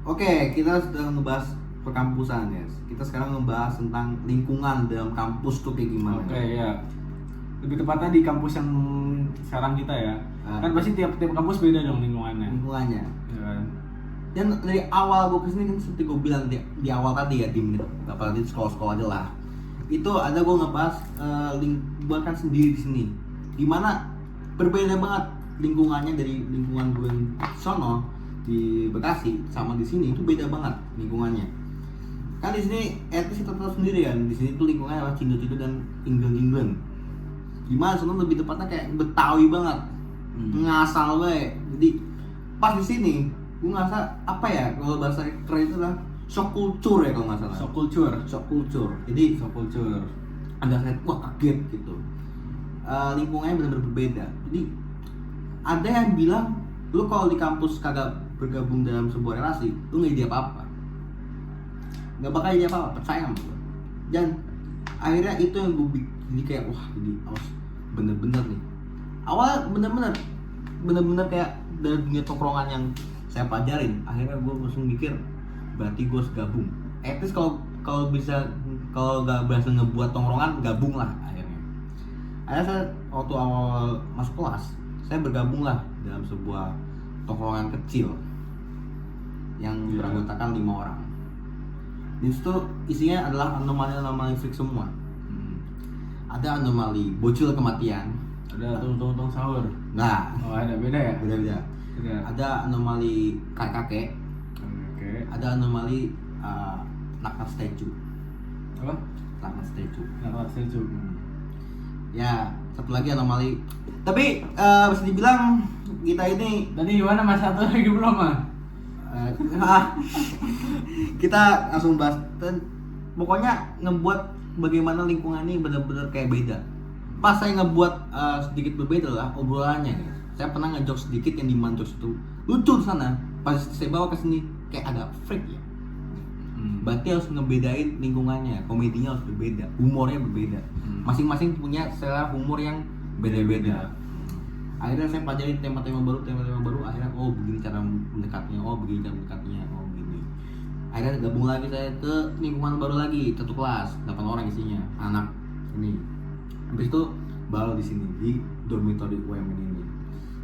B: Oke, kita sudah ngebahas perkampusan ya. Kita sekarang ngebahas tentang lingkungan dalam kampus tuh kayak gimana.
A: Oke ya. Lebih tepatnya di kampus yang sekarang kita ya. Kan pasti tiap kampus beda dong lingkungannya.
B: Lingkungannya.
A: Ya kan?
B: Dan dari awal gue kesini kan seperti gue bilang di awal tadi ya, di menit apalagi di sekolah-sekolah aja lah. Itu ada gue ngebahas buatkan sendiri di sini. Dimana berbeda banget lingkungannya dari lingkungan gue yang sono di Bekasi sama di sini itu beda banget lingkungannya. Kan di sini etis kita tahu sendiri kan, di sini tuh lingkungannya adalah cindo-cindo dan inglen-inglen. Gimana sono lebih tepatnya kayak Betawi banget, ngasal bae. Jadi pas di sini gue ngerasa apa ya kalau bahasa keren itu adalah shock culture ya kalau nggak salah.
A: Shock culture.
B: Jadi
A: Shock culture.
B: ada saya wah kaget gitu. Lingkungannya benar-benar berbeda. Jadi ada yang bilang lu kalau di kampus kagak bergabung dalam sebuah relasi, lu nggak jadi apa-apa. Nggak bakal jadi apa-apa, percaya sama gue. Dan akhirnya itu yang gue bikin jadi kayak wah jadi awas bener-bener nih. Awal bener-bener kayak dari dunia tongkrongan yang saya pelajarin, akhirnya gue langsung mikir berarti gue harus gabung. At least kalau bisa, kalau nggak berhasil ngebuat tongkrongan, gabung lah akhirnya. Akhirnya saya waktu awal masuk kelas, saya bergabung lah dalam sebuah tongkrongan kecil yang beranggotakan 5 orang. Di situ isinya adalah anomali freak semua. Ada anomali bocil kematian.
A: Ada tung sahur.
B: Nah,
A: Oh ada beda ya?
B: beda-beda.
A: Beda.
B: Ada anomali kakek.
A: Oke.
B: Ada anomali nakal statue.
A: Apa?
B: Nakal statue.
A: Nakal sejuk.
B: Ya, satu lagi anomali. Tapi bisa dibilang kita ini
A: Tadi gimana Mas, satu lagi belum mah?
B: kita langsung bahas. Pokoknya ngebuat bagaimana lingkungan ini benar-benar kayak beda. Pas saya ngebuat sedikit berbeda lah obrolannya. Saya pernah ngejok sedikit yang di jokes itu lucu di sana. Pas saya bawa ke sini kayak ada freak ya. Berarti harus ngebedain lingkungannya, komedinya harus berbeda, humornya berbeda. Masing-masing punya selera humor yang beda-beda. Akhirnya saya pelajari tema-tema baru, akhirnya oh begini cara mendekatnya, oh begini cara mendekatnya, oh begini. Akhirnya gabung lagi saya ke lingkungan baru lagi, satu kelas, 8 orang isinya, anak ini. Habis itu baru di sini di dormitory UMN ini.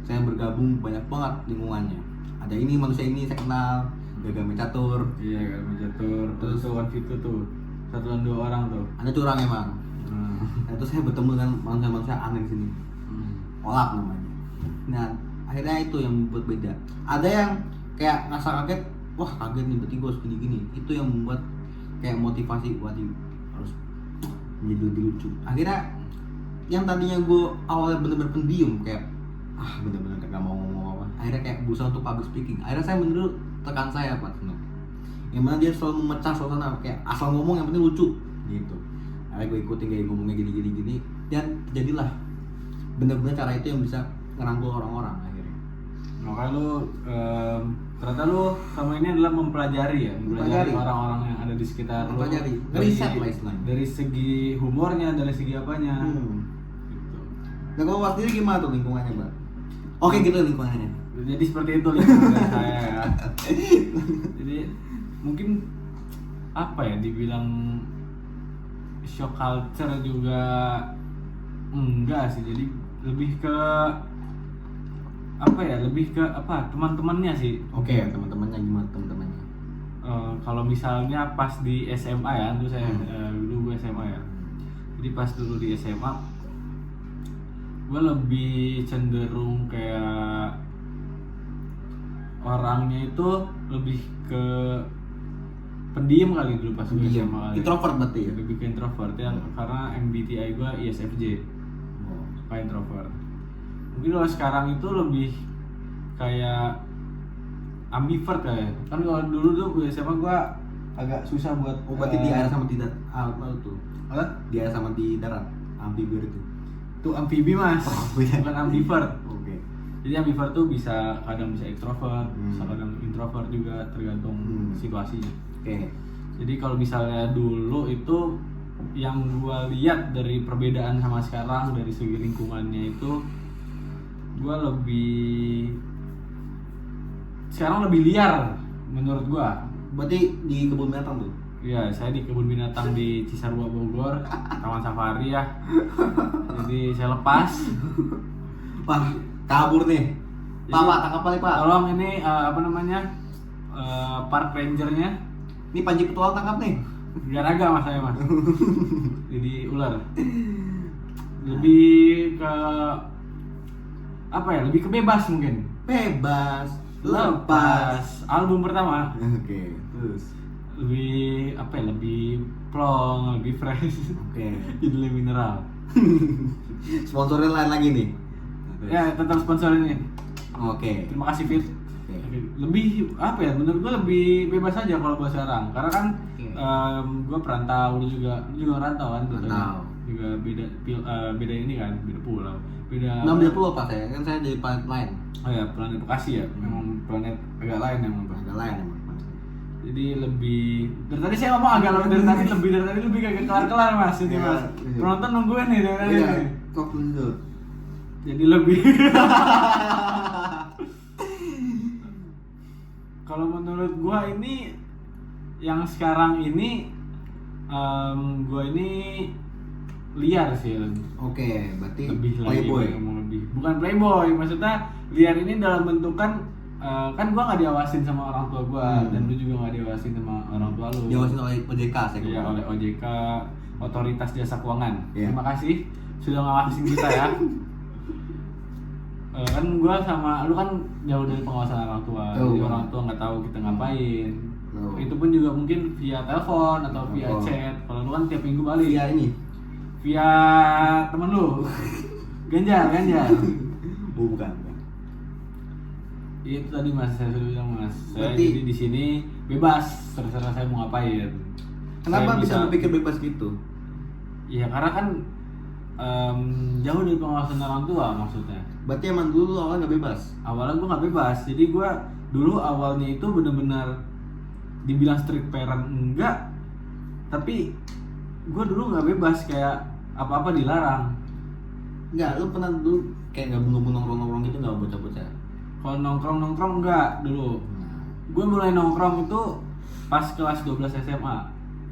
B: Saya bergabung banyak banget lingkungannya. Ada ini manusia ini saya kenal, Gagal Catur.
A: Iya, Gagal Catur. Terus One Fit tuh. 1 dan 2 orang tuh.
B: Ada curang emang. Nah, terus saya bertemu dengan manusia-manusia aneh di sini. Olap namanya. Nah, akhirnya itu yang membuat beda. Ada yang kayak ngerasa kaget, wah kaget nih berarti gue harus gini-gini. Itu yang membuat kayak motivasi buat harus menjadi lebih lucu. Akhirnya yang tadinya gue awalnya bener-bener pendiam kayak bener-bener gak mau ngomong apa. Akhirnya kayak berusaha untuk public speaking. Akhirnya saya menurut tekan saya Pak Seno. Yang mana dia selalu memecah suasana kayak asal ngomong yang penting lucu gitu. Akhirnya gue ikutin kayak ngomongnya gini dan terjadilah bener-bener cara itu yang bisa ngerangkul orang-orang akhirnya.
A: Makanya lu ternyata lu sama ini adalah mempelajari orang-orang yang ada di sekitar lu.
B: Mempelajari, ngeriset lah istilahnya.
A: Dari segi humornya, dari segi apanya. Gitu.
B: Nah kalau waktu ini gimana tuh lingkungannya Mbak? Oke gitu lingkungannya.
A: Jadi seperti itu lingkungan saya ya. Jadi mungkin apa ya dibilang shock culture juga enggak sih. Jadi lebih ke teman-temannya sih.
B: Oke, teman-temannya gimana teman-temannya?
A: Kalau misalnya pas di SMA ya, dulu saya dulu gue SMA ya. Jadi pas dulu di SMA gue lebih cenderung kayak orangnya itu lebih ke pendiam kali dulu pas gue SMA.
B: Introvert berarti ya?
A: Lebih ke introvert ya, karena MBTI gue ISFJ. Suka introvert. Mungkin kalau sekarang itu lebih kayak ambivert kayak. Kan kalau dulu tuh gue SMA gue agak susah buat
B: berarti di air sama di darat. Tuh. Apa? Di air sama di darat. Amfibi itu.
A: Itu amfibi Mas. Bukan ambivert.
B: Oke.
A: Jadi ambivert tuh bisa kadang bisa ekstrovert, bisa kadang introvert juga tergantung situasinya.
B: Oke.
A: Jadi kalau misalnya dulu itu yang gua lihat dari perbedaan sama sekarang dari segi lingkungannya itu gua sekarang lebih liar menurut gua.
B: Berarti di kebun binatang tuh?
A: Iya, saya di kebun binatang di Cisarua Bogor, Taman Safari ya. Jadi saya lepas.
B: Pak, kabur nih. Pak, tangkap nih Pak.
A: Tolong ini park rangernya.
B: Ini Panji Petualang tangkap nih.
A: Biar agak mas saya mas. Jadi ular. Lebih ke apa ya? Lebih ke bebas mungkin.
B: Bebas.
A: Lepas. Album pertama.
B: Oke. Terus.
A: Lebih apa ya? Lebih plong, lebih fresh.
B: Oke.
A: Jadi lebih mineral.
B: Sponsornya lain lagi nih.
A: Ya tetap sponsor ini.
B: Oke.
A: Terima kasih Fit. Lebih apa ya? Menurut gue lebih bebas aja kalau gue sekarang. Karena kan gue perantau, lu juga ngerantau kan?
B: Perantau.
A: Juga beda ini kan, beda pulau. Beda.
B: Beda pulau Pak saya. Kan saya dari planet lain.
A: Oh ya, planet Bekasi ya. Memang planet agak lain emang.
B: Agak lain emang.
A: Jadi lebih dari tadi saya ngomong agak lebih dari tadi lebih kayak kelar-kelar mas ini
B: Ya,
A: mas.
B: iya.
A: Penonton nungguin nih dari tadi.
B: Iya.
A: Nih.
B: Kok dulu.
A: Jadi lebih. Kalau menurut gua ini yang sekarang ini gua ini liar sih.
B: Oke, berarti
A: Lebih
B: playboy.
A: lagi ngomong lebih. Bukan playboy, maksudnya liar ini dalam bentukan kan gua nggak diawasin sama orang tua gua dan lu juga nggak diawasin sama orang tua lu.
B: Diawasin oleh OJK saya.
A: Iya, oleh OJK, Otoritas Jasa Keuangan.
B: Iya.
A: Terima kasih sudah ngawasin kita ya. Kan gua sama lu kan jauh dari pengawasan orang tua. Jadi orang tua nggak tahu kita ngapain. Itu pun juga mungkin via telepon atau via chat. Kalau lu kan tiap minggu balik.
B: Via ini.
A: Via temen lu. Ganjar.
B: Oh, bukan.
A: Itu tadi mas, saya sudah bilang mas. Saya
B: Berarti,
A: jadi di sini bebas, terserah saya mau ngapain.
B: Kenapa
A: Saya
B: bisa berpikir bebas gitu?
A: Iya karena kan jauh dari pengawasan orang tua maksudnya.
B: Berarti emang dulu awalnya nggak bebas?
A: Awalnya gue nggak bebas, jadi gue dulu awalnya itu benar-benar dibilang strict parent enggak, tapi gue dulu nggak bebas kayak apa-apa dilarang.
B: Enggak, lu pernah dulu kayak gabung-gabung nongkrong-nongkrong gitu nggak bocah-bocah?
A: Kalau nongkrong enggak dulu. Gue mulai nongkrong itu pas kelas 12 SMA.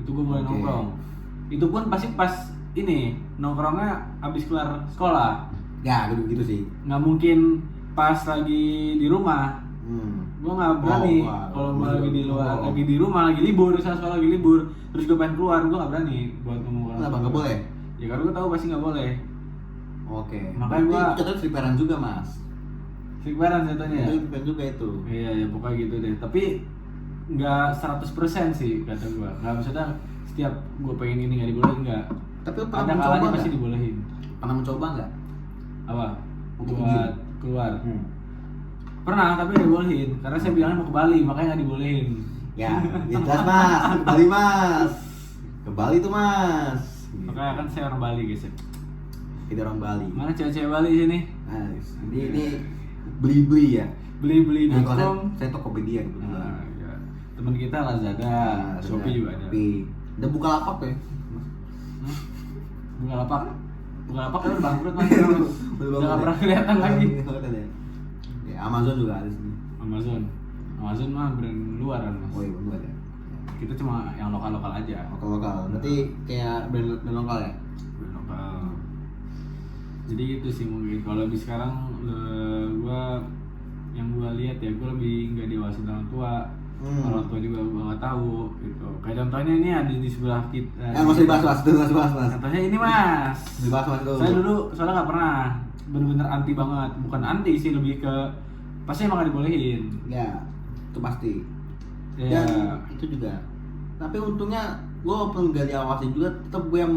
A: Itu gue mulai nongkrong. Itu pun pasti pas ini nongkrongnya abis kelar sekolah.
B: Ya, gitu sih.
A: Nggak mungkin pas lagi di rumah. Gue nggak berani kalau lagi di luar, lagi di rumah, lagi libur, misalnya sekolah lagi libur, terus gue pengen keluar, gue nggak berani buat ngomong.
B: Kenapa nggak boleh?
A: Ya karena gue tahu pasti nggak boleh.
B: Oke.
A: Makanya gua-
B: itu striperan juga mas.
A: Strikebaran contohnya ya.
B: Itu striperan juga itu.
A: Iya ya pokoknya gitu deh. Tapi nggak 100% sih kata gue. Nggak maksudnya setiap gue pengen ini nggak dibolehin nggak.
B: Tapi lu
A: Ada
B: pernah mencoba
A: kalanya
B: nggak?
A: pasti dibolehin.
B: Pernah mencoba nggak?
A: Apa?
B: Untuk
A: Buat keluar.
B: Hmm.
A: Pernah tapi nggak dibolehin. Karena saya bilangnya mau ke Bali makanya nggak dibolehin.
B: Ya, jelas mas. Ke Bali mas. Ke Bali tuh mas.
A: Makanya kan saya orang Bali guys ya.
B: Kita orang Bali.
A: Mana cewek-cewek Bali sini?
B: Nice. Ini beli-beli ya.
A: Beli-beli
B: Nah, kalau
A: .com.
B: saya Tokopedia kebetulan.
A: Nah, ya. Teman kita Lazada, Shopee juga ada.
B: Shopee. Udah buka lapak ya?
A: Bukalapak. Bukalapak kan udah bangkrut mas. Udah nggak pernah kelihatan lagi.
B: Ya, Amazon juga ada sini.
A: Amazon. Amazon mah brand luar kan mas.
B: Oh iya, bener ya.
A: Kita cuma yang lokal-lokal aja.
B: Lokal. Berarti kayak brand lokal ya?
A: Brand lokal. Jadi gitu sih mungkin. Kalau di sekarang gua yang gua lihat ya, gua lebih nggak dewasa dengan tua. Orang tua juga gua nggak tahu gitu. Kayak contohnya ini ada di sebelah kita.
B: Nggak usah dibahas mas, itu nggak usah dibahas mas.
A: Contohnya ini mas.
B: Dibahas mas tuh.
A: Saya dulu soalnya nggak pernah, bener-bener anti banget. Bukan anti sih, lebih ke pasti emang nggak dibolehin.
B: Ya, itu pasti.
A: Ya.
B: Dan itu juga. Tapi untungnya gue walaupun gak diawasin juga, tetap gue yang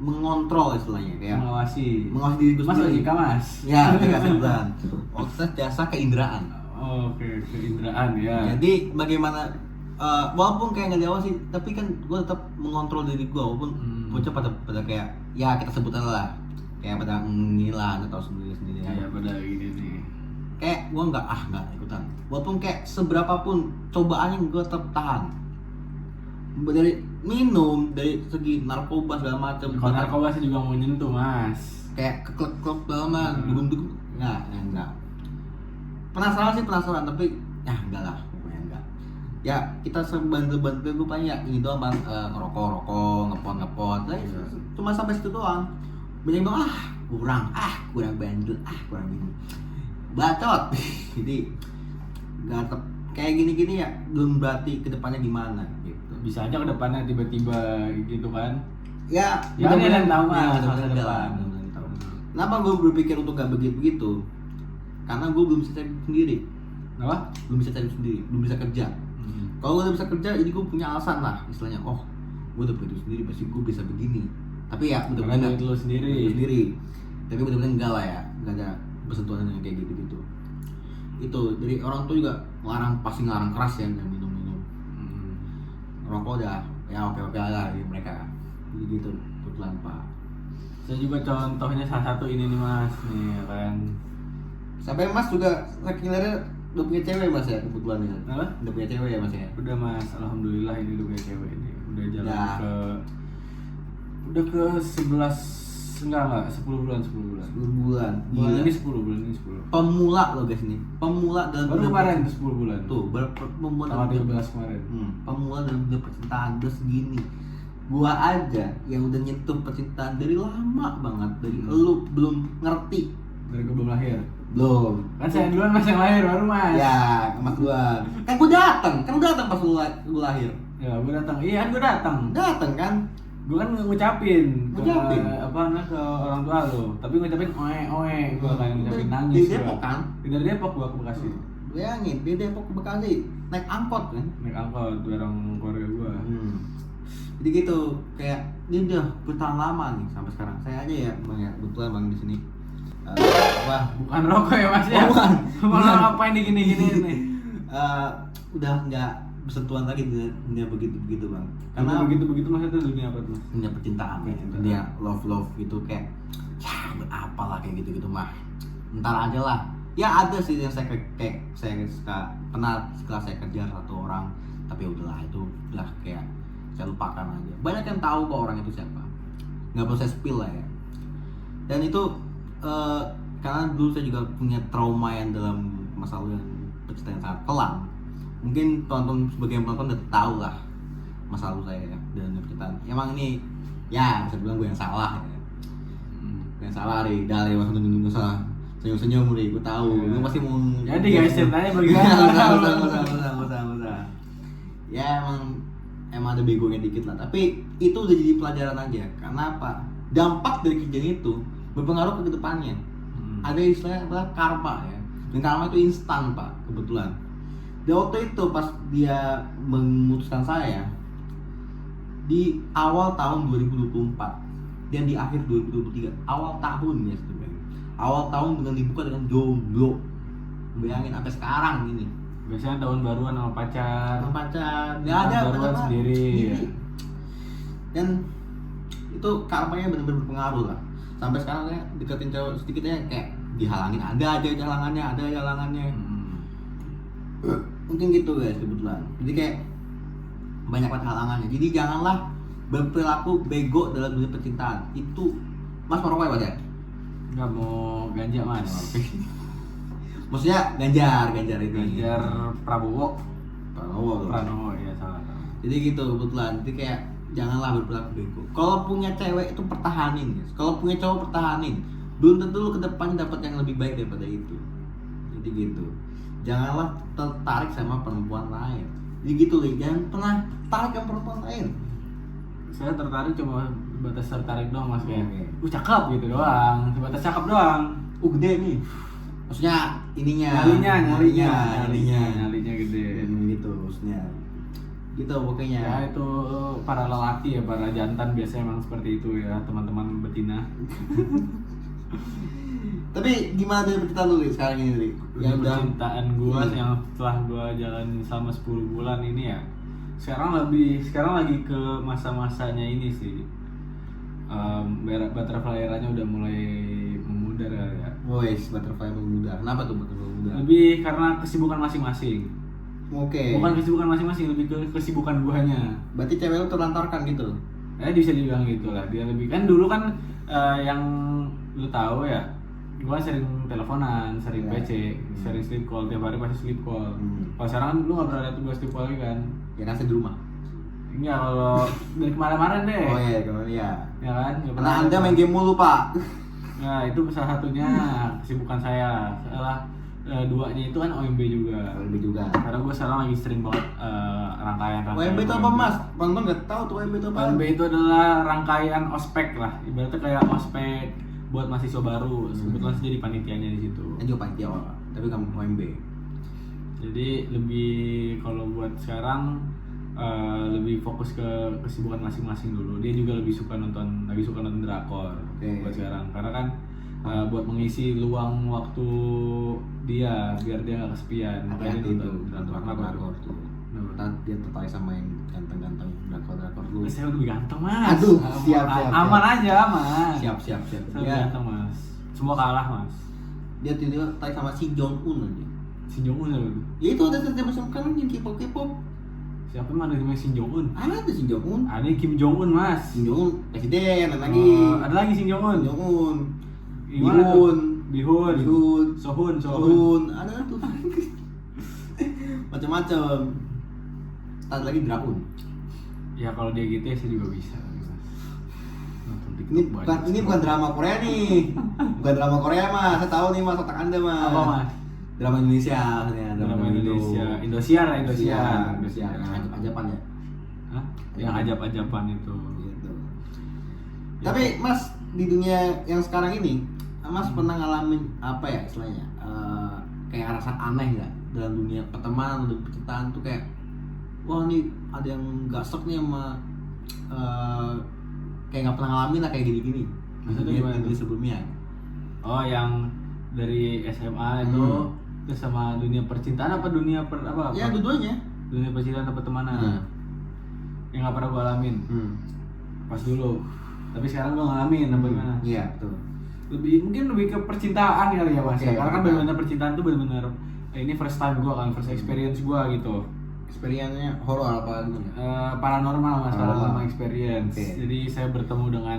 B: mengontrol istilahnya kayak
A: Mengawasi.
B: diri gue
A: Mas
B: sendiri.
A: logika mas.
B: Ya, tiga sebulan. Otak jasa keinderaan.
A: Oke, keinderaan ya.
B: Jadi bagaimana walaupun kayak nggak diawasin, tapi kan gue tetap mengontrol diri gue walaupun bocah pada kayak ya kita sebut aja lah kayak pada ngilang atau sendiri
A: Ya, pada gini nih.
B: kayak gue nggak ikutan walaupun kayak seberapapun cobaannya gue tetap tahan dari minum dari segi narkoba segala macam.
A: Kalau narkoba sih juga mau nyentuh mas.
B: Kayak keklek lama dugem enggak penasaran tapi ya enggak lah pokoknya enggak ya kita sebantu gue paling ya ini doang bang ngerokok ngepon cuma sampai situ doang banyak dong kurang bandel kurang gini bacot jadi nggak kayak gini ya belum berarti kedepannya gimana gitu.
A: Bisa aja ke depannya tiba-tiba gitu kan.
B: Ya
A: Ya, ini yang tahu, Mas,
B: ya,
A: masa
B: mudah-mudahan
A: depan.
B: mudah-mudahan tahu. Kenapa gue berpikir untuk gak begitu? Karena gue belum bisa cari sendiri.
A: Apa?
B: Belum bisa cari sendiri, belum bisa kerja. Kalau gue udah bisa kerja, jadi gue punya alasan lah, istilahnya. Oh, gue udah begitu sendiri, pasti gue bisa begini. Tapi ya
A: Karena
B: mudah-mudahan
A: duit lu sendiri.
B: Tapi mudah-mudahan enggak lah ya, enggak ada bersentuhan dengan kayak gitu-gitu. Itu dari orang tua juga pasti ngelarang keras ya, dan minum-minum. Rokok udah ya oke lah gitu mereka. Jadi gitu, kebetulan Pak.
A: Saya juga contohnya salah satu ini nih mas, nih ya kan.
B: Sampai Mas juga saking udah punya cewek Mas ya kebetulan ya.
A: Apa?
B: Udah punya cewek ya Mas ya.
A: Udah mas, alhamdulillah ini udah punya cewek ini. Udah jalan
B: Ya.
A: udah ke 10 bulan.
B: 10 bulan.
A: Bulan
B: Gila.
A: ini 10.
B: Pemula loh guys nih. Pemula dalam
A: Baru
B: dunia
A: kemarin tuh 10 bulan.
B: Tuh, pemula
A: Tanggal
B: dalam
A: 13 kemarin.
B: pemula dalam dunia percintaan udah segini. Gua aja yang udah nyentuh percintaan dari lama banget, dari lu belum ngerti.
A: Dari gue belum lahir.
B: Belum.
A: Kan saya duluan mas yang lahir baru mas.
B: Ya, Mas gua. Kan gua datang pas lu lahir.
A: Ya gue datang. Iya kan gue datang.
B: Datang kan?
A: Gue kan ngucapin
B: Ngucapin?
A: ke orang tua lo, tapi ngucapin oe gue kan ngucapin
B: Di
A: nangis
B: Depok
A: gua.
B: kan?
A: Dari Depok gue ke Bekasi.
B: Bayangin, di Depok ke Bekasi naik angkot kan?
A: Naik angkot bareng keluarga gue.
B: Jadi gitu, kayak dia udah bertahan lama nih sampai sekarang. Saya aja ya, Bang ya, kebetulan Bang di sini.
A: Bukan rokok ya mas ya?
B: Oh, bukan.
A: Malah ngapain di gini-gini nih?
B: Udah nggak bersentuhan lagi di dunia begitu Bang.
A: Karena
B: Karena
A: begitu mana tuh dunia apa tuh mas?
B: dunia percintaan, ya, dunia love gitu kayak ya apalah kayak gitu mah. Ntar aja lah. Ya ada sih yang saya kayak saya pernah setelah saya kerja satu orang, tapi udahlah itu udah kayak saya lupakan aja. Banyak yang tahu kok orang itu siapa. Nggak perlu saya spill lah ya. Dan itu karena dulu saya juga punya trauma yang dalam masa lalu yang percintaan yang sangat kelam. Mungkin sebagian penonton udah tahu lah masa lalu saya ya dalam percintaan. Emang ini ya bisa bilang gue yang salah ya. Yang salah Ri, dari waktu nunggu salah. Senyum-senyum Ri, gue tahu.
A: Ya.
B: Lu pasti mau.
A: Jadi guys ceritanya bagaimana?
B: Usah. Ya emang ada begonya dikit lah. Tapi itu udah jadi pelajaran aja. Karena apa? Dampak dari kejadian itu berpengaruh ke depannya. Ada istilahnya adalah karma ya. Dan karma itu instan Pak, kebetulan. Di waktu itu pas dia memutuskan saya di awal tahun 2024 dan di akhir 2023, awal tahun ya sebenarnya. Awal tahun dengan dibuka dengan jomblo. Bayangin sampai sekarang ini.
A: Biasanya tahun baruan sama pacar.
B: Sama pacar, nggak ada
A: Tahun baruan
B: pacar,
A: sendiri. Ya.
B: Dan itu karmanya benar-benar berpengaruh lah. Sampai sekarang saya deketin cowok sedikitnya kayak dihalangin, ada aja halangannya. Mungkin gitu guys kebetulan. Jadi kayak banyak banget halangannya. Jadi janganlah berperilaku bego dalam dunia percintaan. Itu Mas merokok ya Mas ya?
A: Nggak mau ganja Mas.
B: Maksudnya Ganjar itu.
A: Ganjar Prabowo.
B: Pranowo.
A: Ya salah.
B: Jadi gitu kebetulan. Jadi kayak janganlah berperilaku bego. Kalau punya cewek itu pertahanin guys. Kalau punya cowok pertahanin. Belum tentu lu ke depannya dapat yang lebih baik daripada itu. Jadi gitu. Janganlah tertarik sama perempuan lain. Jadi gitu loh, jangan pernah tarik ke perempuan lain.
A: Saya tertarik cuma batas tertarik doang Mas kayak.
B: Oke.
A: Cakep gitu doang. Sebatas cakep doang.
B: Gede nih. Maksudnya ininya.
A: Nyalinya gede.
B: Gitu maksudnya. Gitu pokoknya.
A: Ya itu para lelaki ya, para jantan biasanya emang seperti itu ya, teman-teman betina.
B: Tapi gimana dari percintaan lu Li, sekarang ini Li?
A: Yang percintaan gua
B: Iya.
A: yang setelah gua jalanin selama 10 bulan ini ya. Sekarang lagi ke masa-masanya ini sih. Butterfly era-nya udah mulai memudar ya.
B: Boys, butterfly memudar. Kenapa tuh butterfly memudar?
A: Lebih karena kesibukan masing-masing.
B: Oke.
A: Bukan kesibukan masing-masing, lebih ke kesibukan guanya.
B: Berarti cewek lu terlantarkan gitu.
A: Bisa dibilang gitu lah. Dia lebih kan dulu kan yang lu tahu ya, gua sering teleponan, sering
B: Ya.
A: PC, sering sleep call, tiap hari pasti sleep call. Kalau sekarang kan lu nggak pernah lihat gua sleep call lagi kan?
B: Ya kan saya di rumah.
A: Enggak, kalau dari kemarin-kemarin deh.
B: Oh iya, kemarin ya.
A: Ya kan? Nggak
B: Karena
A: pernah
B: Anda
A: lihat.
B: main game mulu, Pak.
A: Nah, itu salah satunya kesibukan saya. Salah duanya itu kan OMB juga.
B: OMB juga.
A: Karena gue sekarang lagi sering banget rangkaian.
B: OMB itu apa, Mas? Penonton nggak tahu tuh OMB itu apa.
A: OMB itu adalah rangkaian ospek lah. Ibaratnya kayak ospek buat mahasiswa baru. Kebetulan saya jadi panitianya di situ.
B: Kan juga panitia, tapi kamu OMB.
A: Jadi lebih kalau buat sekarang lebih fokus ke kesibukan masing-masing dulu. Dia juga lagi suka nonton drakor.
B: Oke.
A: Buat sekarang karena kan buat mengisi luang waktu dia biar dia nggak kesepian. Makanya
B: Hati-hati
A: dia
B: tuh,
A: nonton
B: drakor tuh. Ntar dia tertarik sama yang ganteng-ganteng drakor lu.
A: Saya lebih ganteng mas.
B: Aduh, siap.
A: Aman aja mas.
B: Siap.
A: Saya lebih
B: Ya,
A: ganteng mas. Semua kalah mas.
B: dia tiba-tiba tertarik sama si Jong Un aja.
A: Shin Jong Un apa?
B: Ya itu ada setiap sekarang yang K-pop.
A: Siapa yang ada namanya Shin Jong Un?
B: Ada si Jong Un.
A: Ada Kim Jong Un mas.
B: Si Jong Un presiden, ada lagi.
A: Ada lagi Shin Jong Un.
B: Jong Un.
A: Gimana tuh? Bihun. Sohun.
B: Ada tuh. Macam-macam. Ada lagi Draun.
A: Ya kalau dia gitu ya saya juga bisa. Nonton TikTok
B: Ini
A: banyak.
B: bukan drama Korea nih. Bukan drama Korea, Mas. Saya tahu nih Mas otak Anda, Mas.
A: Apa mas?
B: Drama Indonesia maksudnya,
A: Drama
B: Indo.
A: Indonesia. Indosiar.
B: Indosiar. Ajap-ajapan ya.
A: Hah? Yang ajab-ajaban itu.
B: Gitu.
A: Ya.
B: Tapi Mas di dunia yang sekarang ini, Mas pernah ngalamin apa ya istilahnya? Kayak rasa aneh nggak dalam dunia pertemanan dan percintaan tuh kayak wah nih ada yang gak sok nih sama kayak nggak pernah ngalamin lah kayak gini-gini.
A: Maksudnya
B: Di
A: gimana
B: dunia
A: tuh?
B: sebelumnya.
A: Oh yang dari SMA itu terus sama dunia percintaan apa dunia apa?
B: Ya dua-duanya.
A: Dunia percintaan atau pertemanan?
B: Hmm.
A: Yang nggak pernah gue alamin pas dulu. Tapi sekarang gue ngalamin apa gimana?
B: Iya betul.
A: Mungkin lebih ke percintaan kali ya mas.
B: Oke,
A: Karena kan
B: percintaan.
A: benar-benar percintaan tuh benar-benar ini first time gue kan, first experience gue gitu.
B: Experience-nya horor apa gimana?
A: Paranormal mas,
B: Paranormal.
A: paranormal experience.
B: Oke.
A: Jadi saya bertemu dengan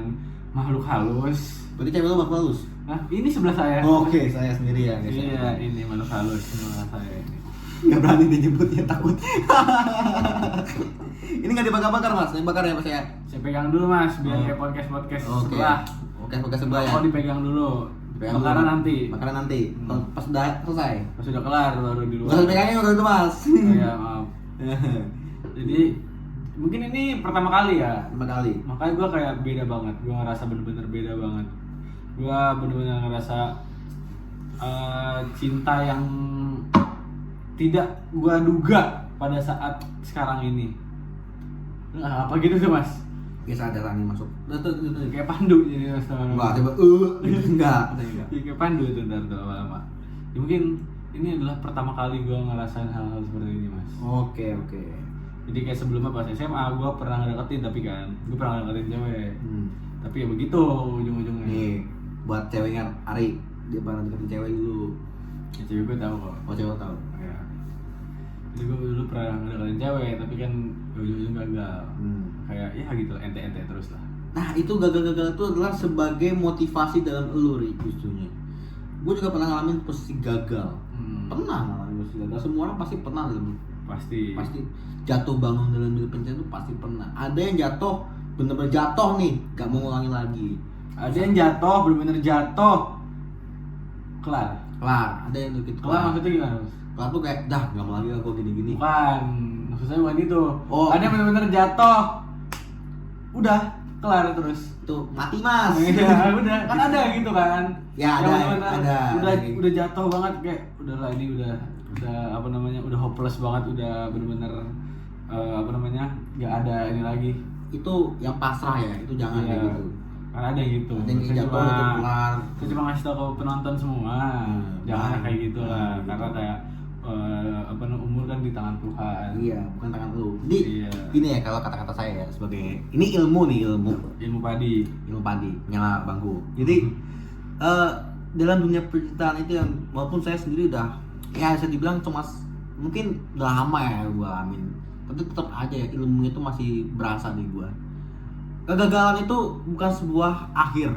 A: makhluk halus.
B: Berarti cewek lu bakal halus?
A: Nah, ini sebelah saya.
B: Oke, saya sendiri ya guys.
A: Iya, ini makhluk halus sebelah saya ini.
B: Nggak berani dijemputnya takut. Ini nggak dibakar-bakar Mas, dibakar ya Mas ya.
A: Saya pegang dulu mas, biar
B: Oh.
A: kayak podcast
B: Oke.
A: sebelah.
B: Oke sebelah ya.
A: Oh dipegang dulu.
B: Pegang
A: Bakaran
B: dulu.
A: nanti.
B: Bakaran nanti. Kalau pas udah selesai.
A: Pas sudah kelar baru di luar.
B: Bukan pegangnya waktu itu Mas.
A: Oh, ya maaf. Jadi Mungkin ini pertama kali ya.
B: Pertama kali.
A: Makanya gue kayak beda banget. Gue ngerasa bener-bener beda banget. Gue bener-bener ngerasa cinta yang tidak gue duga pada saat sekarang ini. Nah, apa gitu tuh mas?
B: Biasa ada nih masuk.
A: Kayak pandu jadi mas.
B: Enggak, coba gitu enggak.
A: Ya, kayak pandu itu ntar lama-lama. Ya, mungkin ini adalah pertama kali gue ngerasain hal-hal seperti ini mas.
B: Oke.
A: Jadi kayak sebelumnya pas SMA gue pernah ngedeketin tapi kan gue pernah ngedeketin cewek. Tapi ya begitu ujung-ujungnya.
B: Nih, buat ceweknya Ari, dia pernah deketin cewek dulu.
A: Ya, cewek gue tahu kok.
B: Oh, cewek tahu.
A: Ya. Jadi gue dulu pernah ngedeketin cewek tapi kan ujung-ujung gagal. Kayak ya gitu lah, ente-ente terus lah.
B: Nah, itu gagal-gagal itu adalah sebagai motivasi dalam elu, Ri, justrunya. Gue juga pernah ngalamin posisi gagal. Pernah ngalamin posisi gagal. Semua orang pasti pernah dalam
A: Pasti
B: jatuh bangun dalam hidup pencarian itu pasti pernah. Ada yang jatuh bener-bener jatuh nih, gak mau ngulangi lagi.
A: ada yang jatuh bener-bener jatuh kelar.
B: Ada yang gitu.
A: Kelar maksudnya gimana mas?
B: Kelar tuh kayak dah gak mau lagi lah gue gini-gini.
A: Bukan, maksudnya bukan gitu.
B: Oh.
A: Ada yang bener-bener jatuh udah kelar terus.
B: Tuh mati mas.
A: Iya, udah kan ada gitu kan.
B: Ya,
A: Yang
B: ada,
A: bener-bener
B: ada.
A: Udah jatuh banget kayak udahlah ini udah apa namanya udah hopeless banget, udah bener-bener nggak ada ini lagi.
B: Itu yang pasrah ya, itu jangan kayak gitu.
A: Kan ada yang gitu.
B: Ada yang
A: Saya
B: jatuh itu kelar.
A: Saya cuma ngasih tau ke penonton semua, jangan kayak gitu lah, karena kayak umur kan di tangan Tuhan.
B: Iya, bukan tangan lu. Jadi
A: Iya.
B: gini ya kalau kata-kata saya ya, sebagai ini ilmu
A: Ilmu padi.
B: nyala bangku. Jadi dalam dunia percintaan itu yang walaupun saya sendiri udah ya bisa dibilang cuma mungkin udah lama ya gua alamin, tapi tetap aja ya, ilmunya itu masih berasa di gua. Kegagalan itu bukan sebuah akhir,